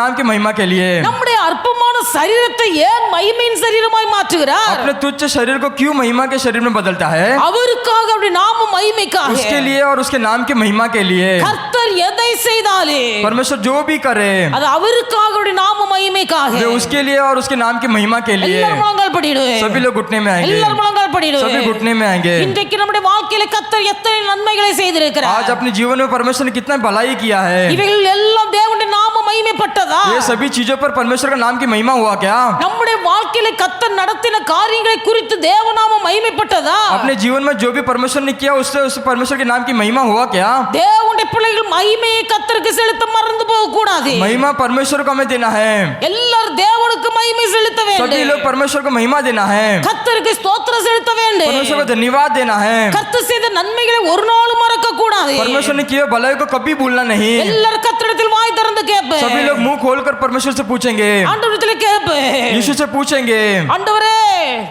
नाम की महिमा के लिए. நம்முடைய அற்பமான சரீரத்தை ஏன் மகிமையின் சரீரமாய் மாற்றுகிறார்? अपने तुच्छ शरीर को क्यों महिमा के शरीर में बदलता है? அவருக்காக, அவருடைய நாம மகிமைக்காக. उसके लिए और उसके नाम की महिमा के लिए. கர்த்தர் எதை செய்தாலே परमेश्वर जो भी करे அது அவருக்காக, அவருடைய நாம மகிமைக்காக. वे उसके लिए और उसके नाम की महिमा के लिए. எல்லாரும் முழங்கால் படிடுவே. सभी लोग घुटने में आएंगे. எல்லாரும் முழங்கால் படிடுவே. सभी घुटने में आएंगे. இன்றைக்கு நம்முடைய வாழ்க்கையில கர்த்தர் எத்தனை நன்மைகளை செய்திருக்கிறார். आज अपने जीवन में परमेश्वर ने कितना भलाई किया है. இவைகள் எல்லாம் தேவனுடைய நாம மகிமைப்பட்டதா? ये सभी चीजों पर परमेश्वर का नाम की महिमा हुआ क्या? நம்முடைய வாழ்க்கையில கர்த்தர் நடத்தின காரியங்களை குறித்து தேவநாமம் மகிமைப்பட்டதா? अपने जीवन में जो भी परमेश्वर ने किया उससे उस परमेश्वर के नाम की महिमा हुआ क्या? தேவனுடைய பிள்ளைகள் மகிமையை கர்த்தருக்கு செலுத்த மறந்து போக கூடாது. महिमा परमेश्वर को हमें देना है। எல்லாரும் தேவனுக்கு மகிமை செலுத்த सभी வேண்டும். लोग परमेश्वर को महिमा देना है। கர்த்தருக்கு ஸ்தோத்திரம் செலுத்த வேண்டும். परमेश्वर को धन्यवाद देना है। கர்த்தர் செய்த நன்மைகளை ஒரு நாளும் மறக்க கூடாது. परमेश्वर ने किए भलाई को कभी भूलना नहीं। எல்லாரும் கர்த்தரிடத்தில் வாய் திறந்து கேட்பேன். सभी लोग मुंह खोलकर परमेश्वर से पूछेंगे, ஆண்டவரிடத்தில் கேட்பேன். यीशु से पूछेंगे, ஆண்டவரே,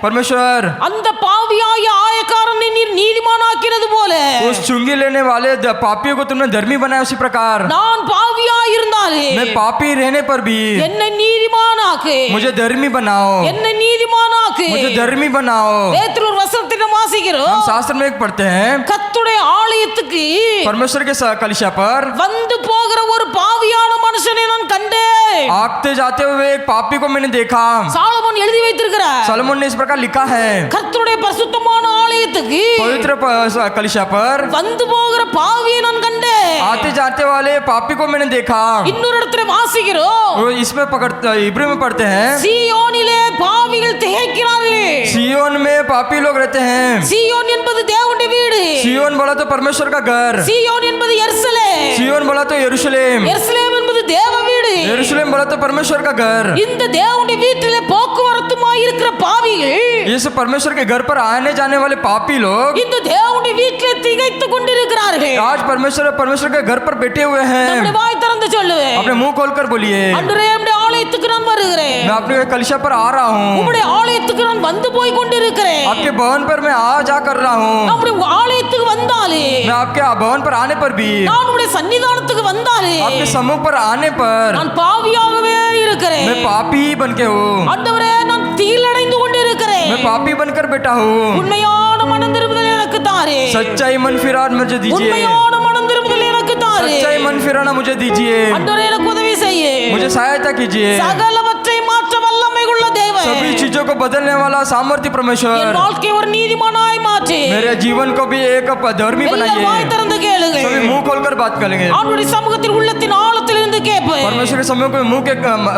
परमेश्वर அந்த பாவியாகிய ஆயக்காரனை நீர் நீதிமானாக்கினது போல उस चुंगी लेने वाले पापियों को तुमने धर्मी बनाया उसी प्रकार நான் பாவியாய் இருந்தாலே मैं पापी रहने पर भी என்னை நீதிமானாக்கு, मुझे धर्मी बनाओ, என்னை நீதிமானாக்கு. मुझे धर्मी बनाओ। வேதத்தில் ஒரு வசனத்தை நாம் வாசிக்கிறோம். हम शास्त्र में एक पढ़ते हैं, கர்த்தருடைய ஆலயத்துக்கு परमेश्वर के कलिशा पर வந்து போகிற ஒரு பாவியான மனுஷனை நான் கண்டேன். आगते जाते हुए एक पापी को मैंने देखा। சாலமோன் எழுதி வைத்திருக்கிறார். सलोमन ने इस प्रकार लिखा है, கர்த்தருடைய பரிசுத்தமான ஆலயத்துக்கு पवित्र कलिशा पर வந்து போகிற பாவியை நான் கண்டேன். आते जाते वाले पापी को मैंने देखा। இன்னொரு இடத்துல வாசிக்கிறோம். वो इसमें इब्री में पढ़ते हैं, சீயோனிலே பாவிகள் திகைக்கிறார்கள். सियोन में पापी लोग रहते हैं। சீயோன் என்பது தேவனுடைய வீடு. सियोन बोला तो परमेश्वर का घर, சீயோன் என்பது எருசலேம். सियोन बोला तो यरूशलेम, எருசலேம் என்பது தேவ வீடு. यरूशलेम बोला तो परमेश्वर का घर। இந்த தேவனுடைய வீட்டிலே போக்குவரத்துமாய் இருக்கிற பாவிகள் ये सब परमेश्वर के घर पर आने जाने वाले पापी लोग இந்த தேவனுடைய வீட்டிலே திகைத்து கொண்டிருக்கிறார்கள். आज परमेश्वर के घर पर बैठे हुए நம்முடைய हैं। வாய் திறந்து சொல்லுவேன். अपने मुंह खोलकर बोलिए, ஆண்டவரே, நம்முடைய ஆலயத்துக்கு நான் வருகிறேன். मैं अपने कलिशा पर आ रहा हूँ, உம்முடைய ஆலயத்துக்கு நான் வந்து போய் கொண்டிருக்கிறேன். आपके भवन पर मैं आ जा कर रहा हूँ। நம்முடைய ஆலயத்துக்கு வந்தாலே, मैं आपके भवन पर आने पर भी, நான் உம்முடைய சன்னிதானத்துக்கு வந்தாலே, आपके सम्मुख पर आने पर நான் பாவியாகவே இருக்கிறேன். मैं पापी ही बन के हूँ, ஆண்டவரே, நான் தீலடைந்து கொண்டிருக்கிறேன். मैं पापी बनकर बैठा हूँ। உண்மையான மனம் திரும்புதல் எனக்கு தாரே. सच्चाई मन फिराना मुझे दीजिए, உண்மையான மனம் திரும்புதல் எனக்கு தாரே. सच्चाई मन फिराना मुझे दीजिए, ஆண்டவரே, எனக்கு உதவி செய்ய. मुझे सहायता कीजिए। சகலவற்றை மாற்ற வல்லமை உள்ள தேவன், सभी चीजों को बदलने वाला सामर्थ्य என் परमेश्वर வாழ்க்கையை ஒரு நீதிமானாய் மாற்று. मेरे जीवन को भी एक धर्मी எல்லாரும் வாய் बनाइए। திறந்து கேளுங்க. सभी मुंह खोलकर बात करेंगे, ஆண்டவருடைய சமூகத்தில் உள்ளத்தின் ஆழத்திலிருந்து கேட்பேன். परमेश्वर के समय को मुंह के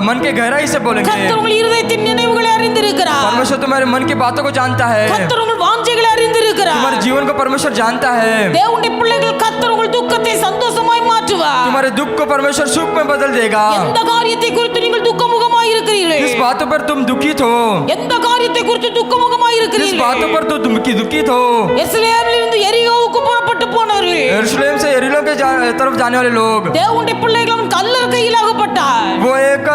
मन के गहराई से बोलेंगे। கர்த்தர் உங்கள் இருதயத்தின் நினைவுகளை அறிந்திருக்கிறார். परमेश्वर तुम्हारे मन की बातों को जानता है, கர்த்தர் உங்கள் வாஞ்சைகளை அறிந்திருக்கிறார். तुम्हारे जीवन को परमेश्वर जानता है। தேவனுடைய பிள்ளைகள், கர்த்தர் உங்கள் துக்கத்தை சந்தோஷமாய் மாற்றுவார். तुम्हारे दुख को परमेश्वर सुख में बदल देगा। எந்த காரியத்தை குறித்து நீங்கள் துக்கமுகமாய் இருக்கிறீர்கள்? किस बातों पर तुम दुखित हो, எந்த காரியத்தை குறித்து துக்கமுகமாய் किस இருக்கிறீர்கள்? बातों पर तुम दुखित हो। எருசலேமிலிருந்து எரிகோவுக்கு புறப்பட்டு போனவர்கள், यरूशलेम से यरीहो के तरफ जाने वाले लोग, தேவனுடைய பிள்ளைகள் அவன் கல்லர் கையில் அகப்பட்டார். वो एक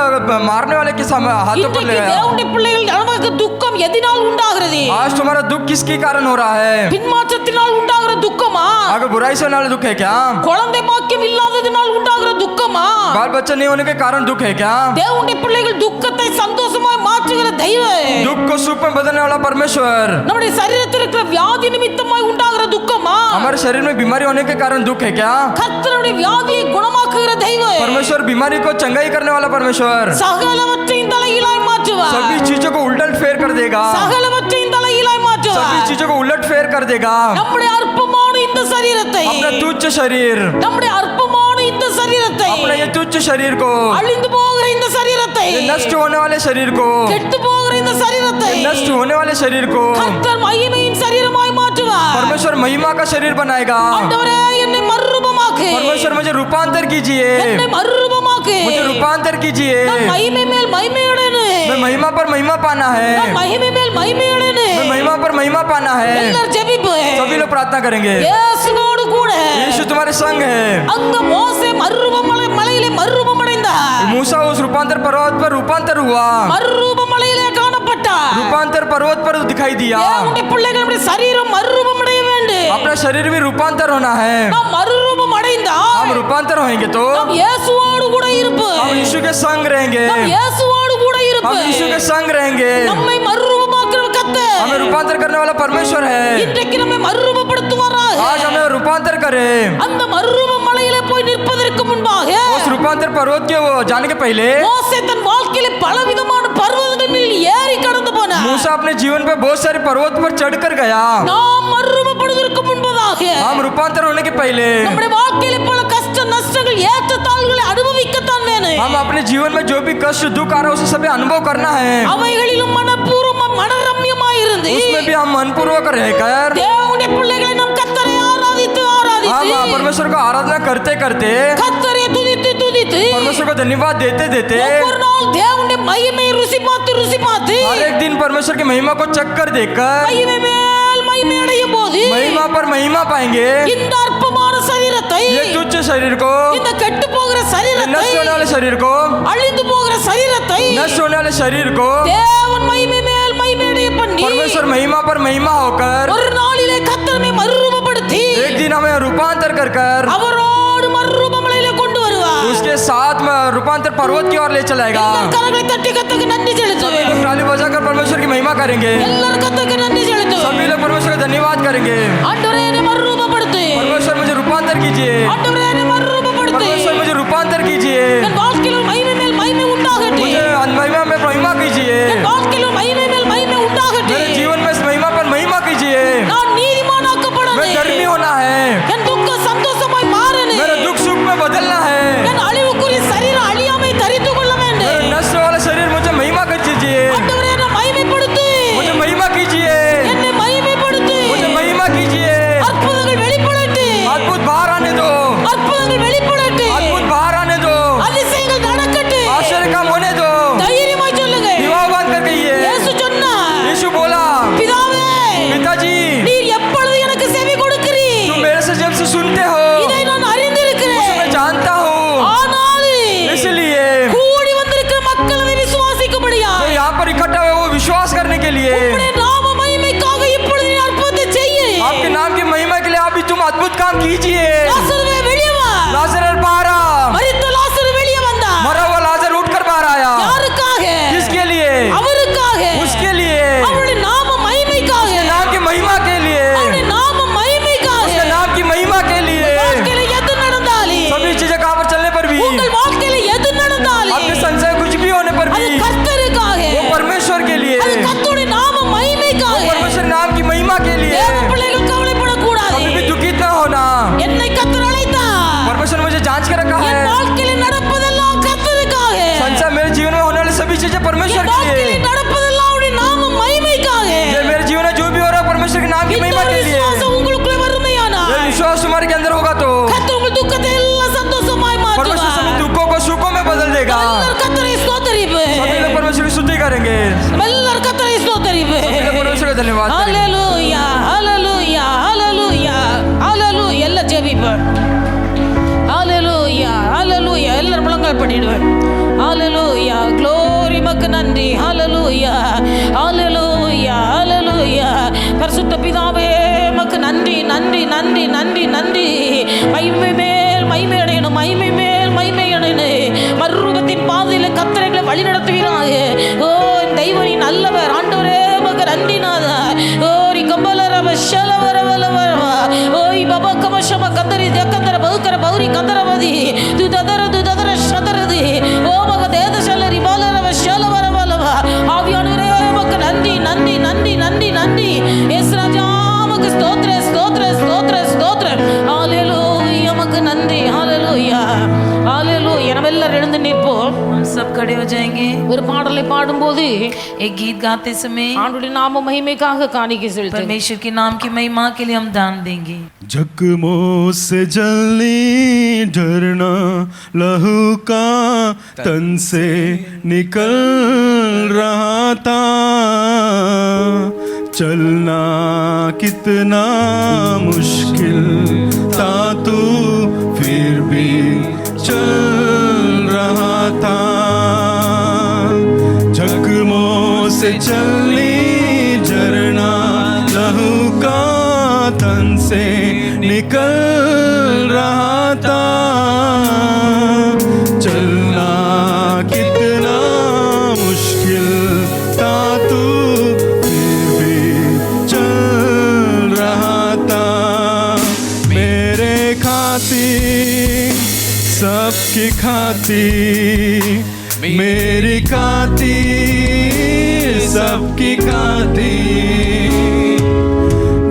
मारने वाले के हाथों पर ले இன்றைக்கு गया। தேவனுடைய பிள்ளைகள் நமக்கு துக்கம் எதினால் உண்டாகிறது? आज तुम्हारा दुख किसके कारण हो रहा है? பின்மாற்றத்தினால் உண்டாகிற துக்கமா? आगे बुराई से होने वाला दुख है क्या? குழந்தை பாக்கியம் இல்லாததினால் உண்டாகிற துக்கமா? बाल बच्चा नहीं होने के कारण दुख है क्या? தேவனுடைய பிள்ளைகள் துக்கத்தை சந்தோஷமாய் மாற்றுகிற தெய்வம், दुख को सुख में बदलने वाला परमेश्वर। நம்முடைய சரீரத்தில் இருக்கிற வியாதி நிமித்தமாய் உண்டாகிற துக்கமா? हमारे शरीर में बीमारी होने के कारण दुख है क्या? கர்த்தருடைய வியாதியை குணமாக்குகிற தெய்வம், परमेश्वर बीमारी को चंगाई करने वाला परमेश्वर சகலவற்றையும் தலைகீழாய் மாற்றுவார். सभी चीजों को उलट फेर कर देगा, சகலவற்றையும் தலைகீழாய் மாற்றுவார். सभी चीजों को उलट फेर कर देगा। நம்முடைய அற்பமான இந்த சரீரத்தை, अपना तुच्छ शरीर, நம்முடைய அற்பமான இந்த சரீரத்தை, अपना ये तुच्छ शरीर को, அழிந்து போகிற இந்த சரீரத்தை, ये नष्ट होने वाले शरीर को, கெட்டு போகிற இந்த சரீரத்தை नष्ट होने वाले शरीर को கர்த்தர் மகிமையின் சரீரமாய் மாற்றுவார். परमेश्वर महिमा का शरीर बनाएगा। ஆண்டவரே, என்னை மறுரூபமாக்கு, परमेश्वर मुझे रूपांतर कीजिए, என்னை மறுரூபமாக்கு. मुझे रूपांतर कीजिए। நான் மகிமை மேல் மகிமையுடனே, मैं महिमा पर महिमा पाना நான் है, மகிமை மேல் மகிமையுடனே. मैं महिमा पर महिमा पाना है। எல்லாரும் ஜெபிப்போம். सभी लोग प्रार्थना करेंगे, இயேசுவோடு கூட यीशु तुम्हारे संग है। அங்க மோசே மலையிலே மறுரூபமடைந்தார். मूसा उस रूपांतर पर्वत पर रूपांतर हुआ, மறுரூபமலையிலே காணப்பட்டார். रूपांतर पर्वत पर दिखाई दिया। தேவனுடைய பிள்ளைகள், நம்முடைய சரீரம் மறுரூபமடைய வேண்டும். अपना शरीर भी रूपांतर होना है। நாம் மறுரூபம் அடைந்தால் हम रूपांतर होंगे तो நாம் இயேசுவோடு கூட இருப்போம். हम यीशु के संग रहेंगे, நாம் இயேசுவோடு கூட हम இருப்போம். यीशु के संग रहेंगे। நம்மை மறுரூபமாக்குற கர்த்தர் हमें रूपांतर करने वाला परमेश्वर है। இன்றைக்கு நம்மை மறுரூபப்படுத்துவாராக. आज हमें रूपांतर करे। அந்த மறுரூப மலையிலே போய் நிற்பதற்கு முன்பாக उस रूपांतर पर्वत के वो जाने के पहले மோசே தன் வாழ்க்கையிலே பலவிதமான பர்வதங்கள் மேல் ஏறி கடந்து போனார். मूसा अपने जीवन पे बहुत सारे पर्वत पर चढ़कर गया। நாம் மறுரூபப்படுவதற்கு முன்பதாக हम रूपांतर होने के पहले நம்முடைய வாழ்க்கையிலே பல கஷ்ட நஷ்டங்கள் ஏற்றத்தாழ்வுகளை அனுபவிக்கத்தான் வேணும். हम अपने जीवन में जो भी कष्ट दुख आ रहा है उसे सभी अनुभव करना है, அவைகளிலும் மனப்பூர்வம் மனரம்யமாயிருந்து उसमें भी हम मनपूर्वक रहकर தேவனுடைய பிள்ளைகளை நாம் கர்த்தரை ஆராதித்து हम परमेश्वर को आराधना करते करते கர்த்தரை துதித்து துதித்து परमेश्वर को धन्यवाद देते देते ஒவ்வொரு நாள் தேவனுடைய மகிமையை ருசி பார்த்து हर एक दिन परमेश्वर की महिमा को चक्कर देखकर மகிமை மேல் மகிமை அடையும் போது महिमा पर महिमा पाएंगे। இந்த அற்பமான சரீரத்தை, ये तुच्छ शरीर को, இந்த கெட்டு போகிற சரீரத்தை, नष्ट होने वाले शरीर को, அழிந்து போகிற சரீரத்தை नष्ट होने वाले शरीर को தேவன் மகிமை மேல் மகிமை அடைய பண்ணி परमेश्वर महिमा पर महिमा होकर ஒரு நாளிலே கர்த்தரை மறுரூபப்படுத்தி एक दिन हमें रूपांतर कर அவரோடு மறுரூபமலையிலே கொண்டு வருவார்। उसके साथ में रूपांतर पर्वत की ओर ले चलाएगा। எல்லாரும் கரங்களை தட்டி கர்த்தருக்கு நன்றி செலுத்துவேன்। लोग ताली बजाकर परमेश्वर की महिमा करेंगे, எல்லாரும் கர்த்தருக்கு நன்றி செலுத்துவேன்। सभी लोग परमेश्वर का धन्यवाद करेंगे। ஆண்டவரே என்னை மறுரூபப்படுத்து, परमेश्वर मुझे रूपांतर कीजिए, ஆண்டவரே என்னை மறுரூபப்படுத்து, परमेश्वर मुझे रूपांतर कीजिए, என் வாழ்க்கையில் மகிமை மேல் மகிமை உண்டாகட்டும், मुझे महिमा में महिमा कीजिए, என் வாழ்க்கையில் மகிமை மேல் மகிமை உண்டாகட்டும், मेरे जीवन में इस महिमा पर महिमा कीजिए। நான் நீதிமானாக்கப்படணும், मैं धर्मी होना है, என் துக்கம் சந்தோஷமாய் மாறணும், मेरा दुख सुख में बदलना है, என் அழிவுக்குரிய சரீரம் அழியாமை தரித்து கொள்ள வேண்டும்। मेरा नष्ट वाला शरीर मुझे महिमा कर दीजिए, ஆண்டவரே என்னை மகிமைப்படுத்து, मुझे महिमा कीजिए, என்னை மகிமைப்படுத்து, मुझे महिमा कीजिए। அற்புதங்கள் வெளிப்படட்டு, अद्भुत बाहर आने दो, அற்புதங்கள் வெளிப்படட்டு, अद्भुत बाहर आने दो, அதிசயங்கள் நடக்கட்டு, आश्चर्य काम होने दो। தைரியமாய் சொல்லுங்க। विवाह बांध कर कहिए, இயேசு சொன்னார், यीशु बोला, பிதாவே पिताजी நீர் எப்பொழுது எனக்கு செவி கொடுக்கிறீர், तुम मेरे से जब से सुनते हो இதை நான் அறிந்திருக்கிறேன், मैं जानता हूँ, ஆனால் इसलिए கூடி வந்திருக்கிற மக்கள் அதை விசுவாசிக்கும்படியா तो यहाँ पर इकट्ठा हुए वो विश्वास करने के लिए உம்முடைய நாம மகிமைக்காக இப்பொழுது நீ அற்புதத்தை செய்ய। आपके नाम की महिमा के लिए अभी तुम अद्भुत काम कीजिए। லாசருவே வெளியே வா, लाजर बाहर आ, மரித்த லாசரு வெளியே வந்தா, मरा हुआ लाजर उठकर बाहर आया। யாருக்காக? किसके लिए? அவருக்காக, उसके लिए, அவருடைய நாம மகிமைக்காக, नाम की महिमा के लिए, அவருடைய நாம மகிமைக்காக। उसके नाम की महिमा के लिए। வாழ்க்கையில எது நடந்தாலும், सभी चीजें कहाँ पर चलने पर भी, உங்கள் வாழ்க்கையில எது நடந்தாலும் आपके संशय कुछ भी होने पर அது भी கர்த்தருக்காக, वो परमेश्वर के लिए, அது கர்த்தருடைய நாம மகிமைக்காக। परमेश्वर नाम की महिमा के लिए। தேவ பிள்ளைகள் கவலைப்படக்கூடாது। कभी भी दुखित न होना। என்னை கர்த்தர் அழைத்தார், परमेश्वर मुझे जांच के रखा என் है। வாழ்க்கையில நடப்பதெல்லாம் கர்த்தருக்காக, संशय मेरे जीवन में होने वाली सभी चीजें परमेश्वर என் के வாழ்க்கையில लिए। நடப்பதெல்லாம் அவருடைய நாம மகிமைக்காக। ये मेरे जीवन में जो भी हो रहा है परमेश्वर के नाम की இந்த महिमा ஒரு के लिए। விசுவாசம் உங்களுக்குள்ளே வருமையானா ये विश्वास तुम्हारे के अंदर होगा तो கர்த்தர் உங்கள் துக்கத்தை எல்லாம் சந்தோஷமாய் परमेश्वर सभी மாற்றுவார்। दुखों को सुखों में बदल देगा। எல்லாரும் கர்த்தரை ஸ்தோத்திரிப்பு, सभी लोग परमेश्वर की स्तुति करेंगे, எல்லாரும் கர்த்தரை ஸ்தோத்திரிப்பு। सभी लोग परमेश्वर का धन्यवाद करेंगे। ஹalleluya ஹalleluya ஹalleluya ஹalleluya எல்லாம் ஜெபிப்போம்। ஹalleluya ஹalleluya எல்லாரும் முழங்கால் பண்ணிடுவோம்। ஹalleluya glory மக்கு நன்றி, ஹalleluya ஹalleluya ஹalleluya பரிசுத்த பிதாவே மக்கு நன்றி நன்றி நன்றி நன்றி நன்றி। மகிமை மேல் மகிமை அடையணும், மகிமை மேல் மகிமை அடையணும், மறுரூபத்தின் பாதையில கர்த்தரை வழி நடத்துவீராக। ஓ தெய்வனி நல்லவர், ஆண்டவரே மக்கு நன்றி நாதா। ஓரி கம்பலரவ ஷலவரவலவரவா ஓய் பாபா கமஷம கந்தரி ஜக்கந்தர பௌக்கர பௌரி கந்தரவதி துததர ஷதரதி ஓ மக தேதசலரி பாலரவ ஷலவரவலவா ஆவியானவரே மக்கு நன்றி நன்றி நன்றி நன்றி நன்றி। இயேசு ராஜா மக்கு ஸ்தோத்திர ஸ்தோத்திர ஸ்தோத்திர ஸ்தோத்திர। ஹalleluya மக்கு நன்றி, ஹalleluya ஹalleluya। நம்ம எல்லாரும் எழுந்து நிற்போம், हम सब खड़े हो जाएंगे। ஒரு பாடலை பாடும்போது एक गीत गाते समय ஆண்டவருடைய நாம மகிமைக்காக காணிக்கை செலுத்துங்க। परमेश्वर के नाम की महिमा के लिए हम दान देंगे। जख्मों से जलनी डरना लहू का तन से निकल रहा था, चलना कितना मुश्किल था तू फिर भी चल रहा था। जख्मों से चलनी झरना लहू का तन से निकल रहा था, चलना कितना मुश्किल था तू फिर भी चल रहा था। मेरे खातिर सबकी खातिर, मेरी खातिर सबकी खातिर,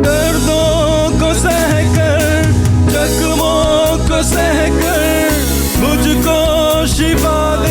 दर्दों को सहकर जख्मों को सहकर मुझको शिफा दे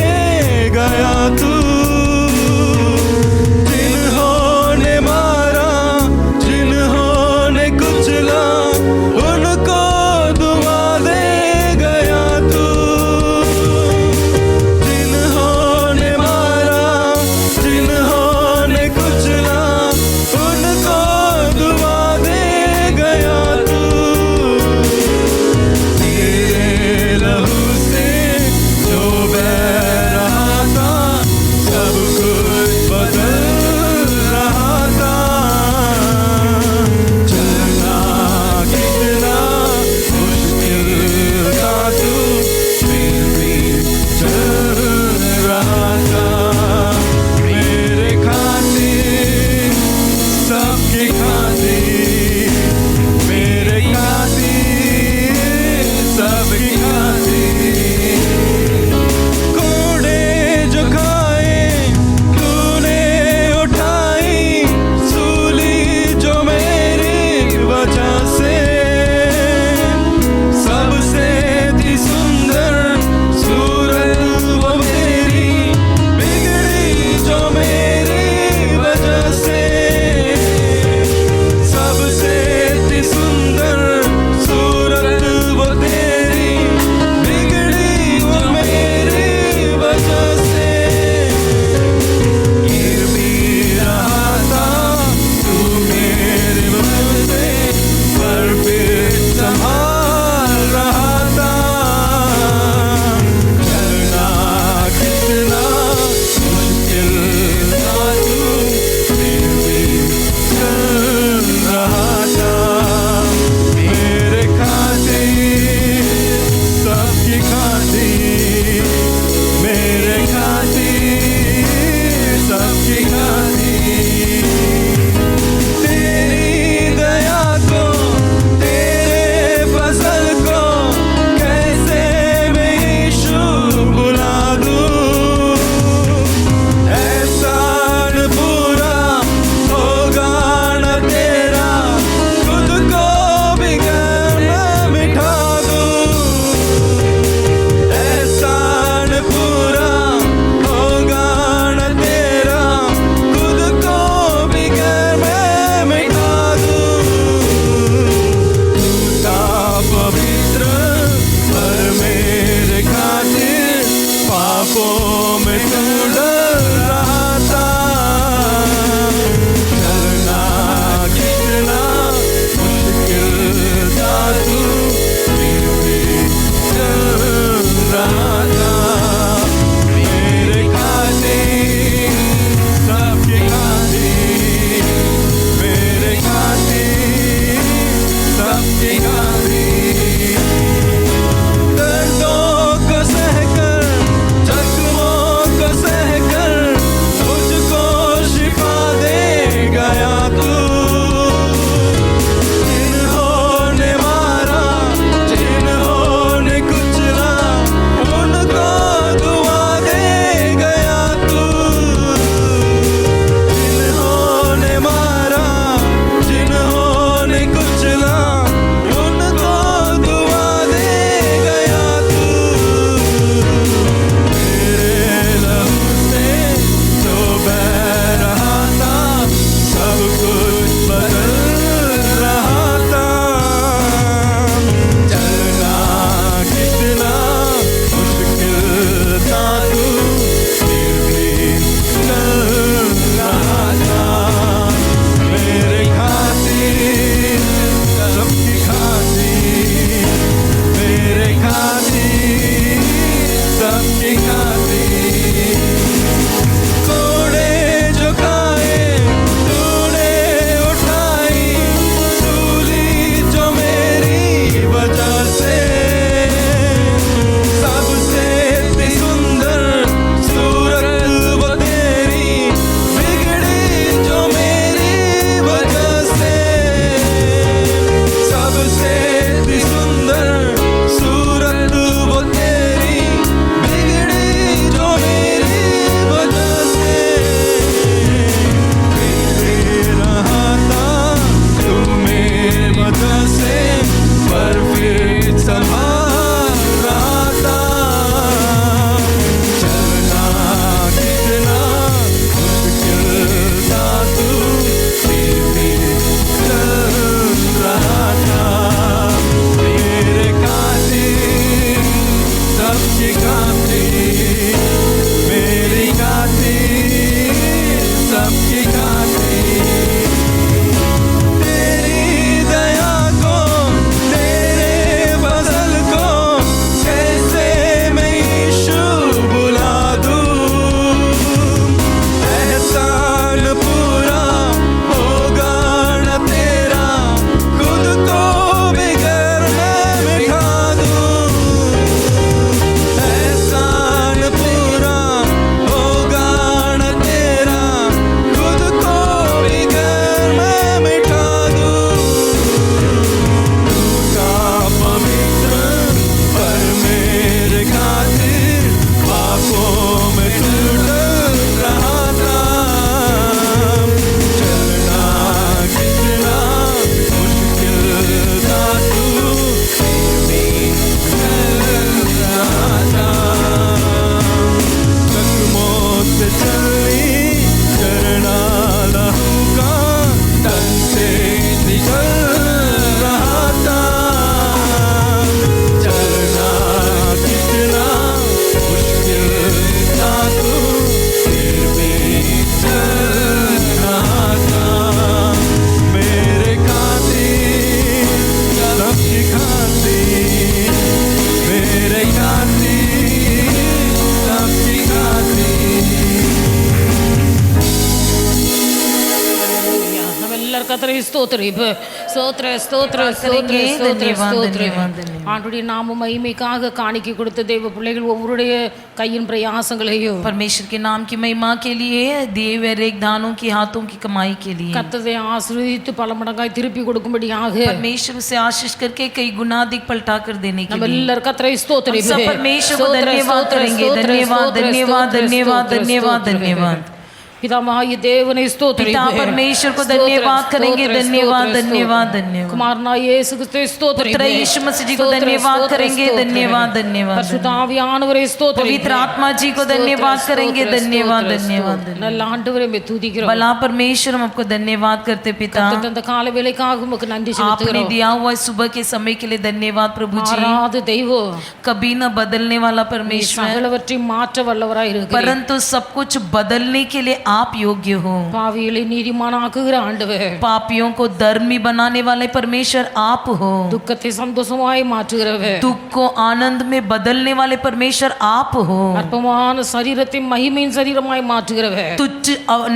हम எல்லாரும் கர்த்தரை ஸ்தோத்திர ஆண்டுடைய நாம மகிமைக்காக காணிக்கை கொடுத்த தேவ பிள்ளைகள் ஒவ்வொருடைய கையின் பிரயாசங்களையும் परमेश्वर के नाम की महिमा के लिए दिए हुए एक दानों की हाथों की कमाई के लिए கர்த்தரை ஆசீர்வதித்து பல மடங்காய் திருப்பி கொடுக்கும்படியாக परमेश्वर उसे आशीष करके कई गुना अधिक पलटा कर देने के நம்ம लिए எல்லாரும் கர்த்தரை हम सब परमेश्वर को धन्यवाद करेंगे धन्यवाद धन्यवाद धन्यवाद धन्यवाद धन्यवाद पितामह தேவனை पिता परमेश्वर को धन्यवाद करेंगे धन्यवाद धन्यवाद धन्यवाद कुमारना यीशु क्रिस्ते पुत्र यीशु मसीह जी को धन्यवाद करेंगे धन्यवाद धन्यवाद परिशुद्ध आवियानवरे स्तोत्र पवित्र आत्मा जी को धन्यवाद करेंगे धन्यवाद धन्यवाद நல்ல ஆண்டவரே மே துதிக்கிறோம் भला परमेश्वर हम आपको धन्यवाद करते पिता அந்த கால வேளைக்காக உமக்கு நன்றி आपने செலுத்துகிறோம் दिया हुआ इस सुबह के समय के लिए धन्यवाद प्रभु जी ஆராத தெய்வம் कभी न बदलने वाला परमेश्वर சகலவற்றை மாற்ற வல்லவராய் இருக்கிறீர் परंतु सब कुछ बदलने के लिए आप योग्य हो பாவிகளை நீதிமானாக்குகிற ஆண்டவர் पापियों को धर्मी बनाने वाले परमेश्वर आप हो துக்கத்தை சந்தோஷமாய் மாற்றுகிறவர் दुख को आनंद में बदलने वाले परमेश्वर आप हो அற்பமான சரீரத்தை மகிமையின் சரீரமாய் மாற்றுகிறவர் तुच्छ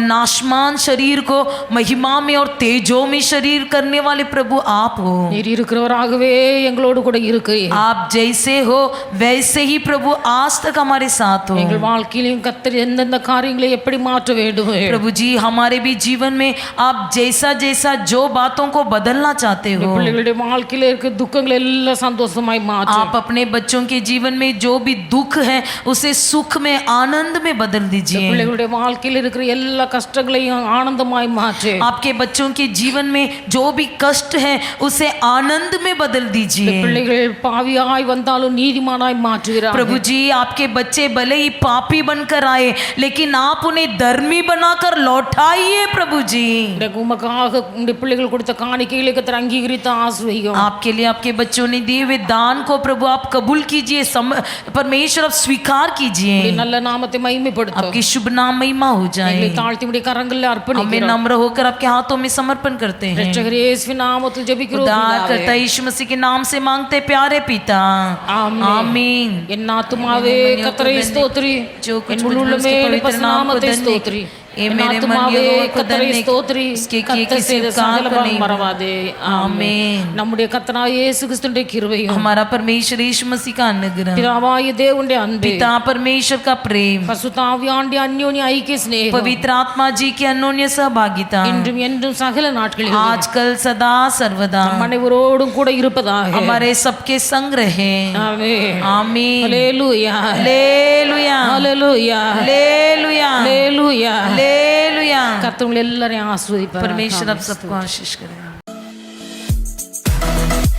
नाशमान शरीर को महिमा में और तेजो में शरीर करने वाले प्रभु आप हो நீர் இருக்கிறவராகவே எங்களோடு கூட இருக்கிறீர் आप जैसे हो वैसे ही प्रभु आज तक हमारे साथ हो எங்கள் வாழ்க்கையிலும் கர்த்தர் எந்தெந்த காரியங்களை எப்படி மாற்ற வேண்டும் प्रभु जी हमारे भी जीवन में आप जैसा जैसा जो बातों को बदलना चाहते हो பிள்ளைகளுடைய வாழ்க்கையில இருக்க துக்கங்களை எல்லாம் சந்தோஷமாய் மாற்று आप अपने बच्चों के जीवन में जो भी दुख है उसे सुख में आनंद में बदल दीजिए பிள்ளைகளுடைய வாழ்க்கையில இருக்கிற எல்லா கஷ்டங்களையும் ஆனந்தமாய் மாற்று आपके बच्चों के जीवन में जो भी कष्ट है उसे आनंद में बदल दीजिए பிள்ளைகள் பாவியாய் வந்தாலும் நீதிமானாய் மாற்றுகிறார் प्रभु जी आपके बच्चे भले ही पापी बनकर आए लेकिन आप उन्हें धर्मी बनाकर लौटाइए प्रभु जी உமக்காக உங்களுடைய பிள்ளைகள் கொடுத்த காணிக்கைகளை கர்த்தர் அங்கீகரித்து ஆசீர்வதியும் आपके लिए आपके बच्चों ने दिए हुए दान को प्रभु आप कबूल कीजिए परमेश्वर आप स्वीकार कीजिए நல்ல நாமத்தை மகிமைப்படுத்தும் आपकी शुभ नाम महिमा हो जाए எங்களை தாழ்த்தி உடைய கரங்களில் हमें அர்ப்பணிக்கிறோம் नम्र होकर आपके हाथों में समर्पण करते हैं இரட்சகர் இயேசுவின் நாமத்தில் ஜெபிக்கிறோம் उद्धारकर्ता यीशु मसीह के नाम से मांगते प्यारे पिता आमीन என் ஆத்துமாவே கர்த்தரை ஸ்தோத்திரி जो कुछ என் मुझ में உள்ளமே उसके पवित्र பரிசுத்த नाम को நாமத்தை धन्य ஸ்தோத்திரி ये என் मेरे मन ஆத்துமாவே यहोवा को கர்த்தரை धन्य ஸ்தோத்திரி उसके किए கர்த்தர் किसी செய்த उपकार சகல को नहीं மறவாதே आमीन நம்முடைய கர்த்தராகிய இயேசு கிறிஸ்துவின் கிருபையும் हमारा परमेश्वर यीशु मसीह का अनुग्रह பிதாவாகிய தேவனுடைய அன்பு पिता परमेश्वर का प्रेम பரிசுத்த ஆவியானவருடைய அந்யோன்ய ஐக்கிய ஸ்நேகம் पवित्र आत्मा जी की अन्योन्य सहभागिता இன்றும் என்றும் சகல நாட்களிலும் आजकल सदा सर्वदा நம் அனைவரோடும் கூட இருப்பதாக हमारे सबके संग रहे ஆமென் आमीन ஹalleluya हालेलुया ஹalleluya हालेलुया ஹalleluya हालेलुया கர்த்தர் உங்களை எல்லாரையும் ஆசீர்வதிப்பார் परमेश्वर आप सबको आशीष करे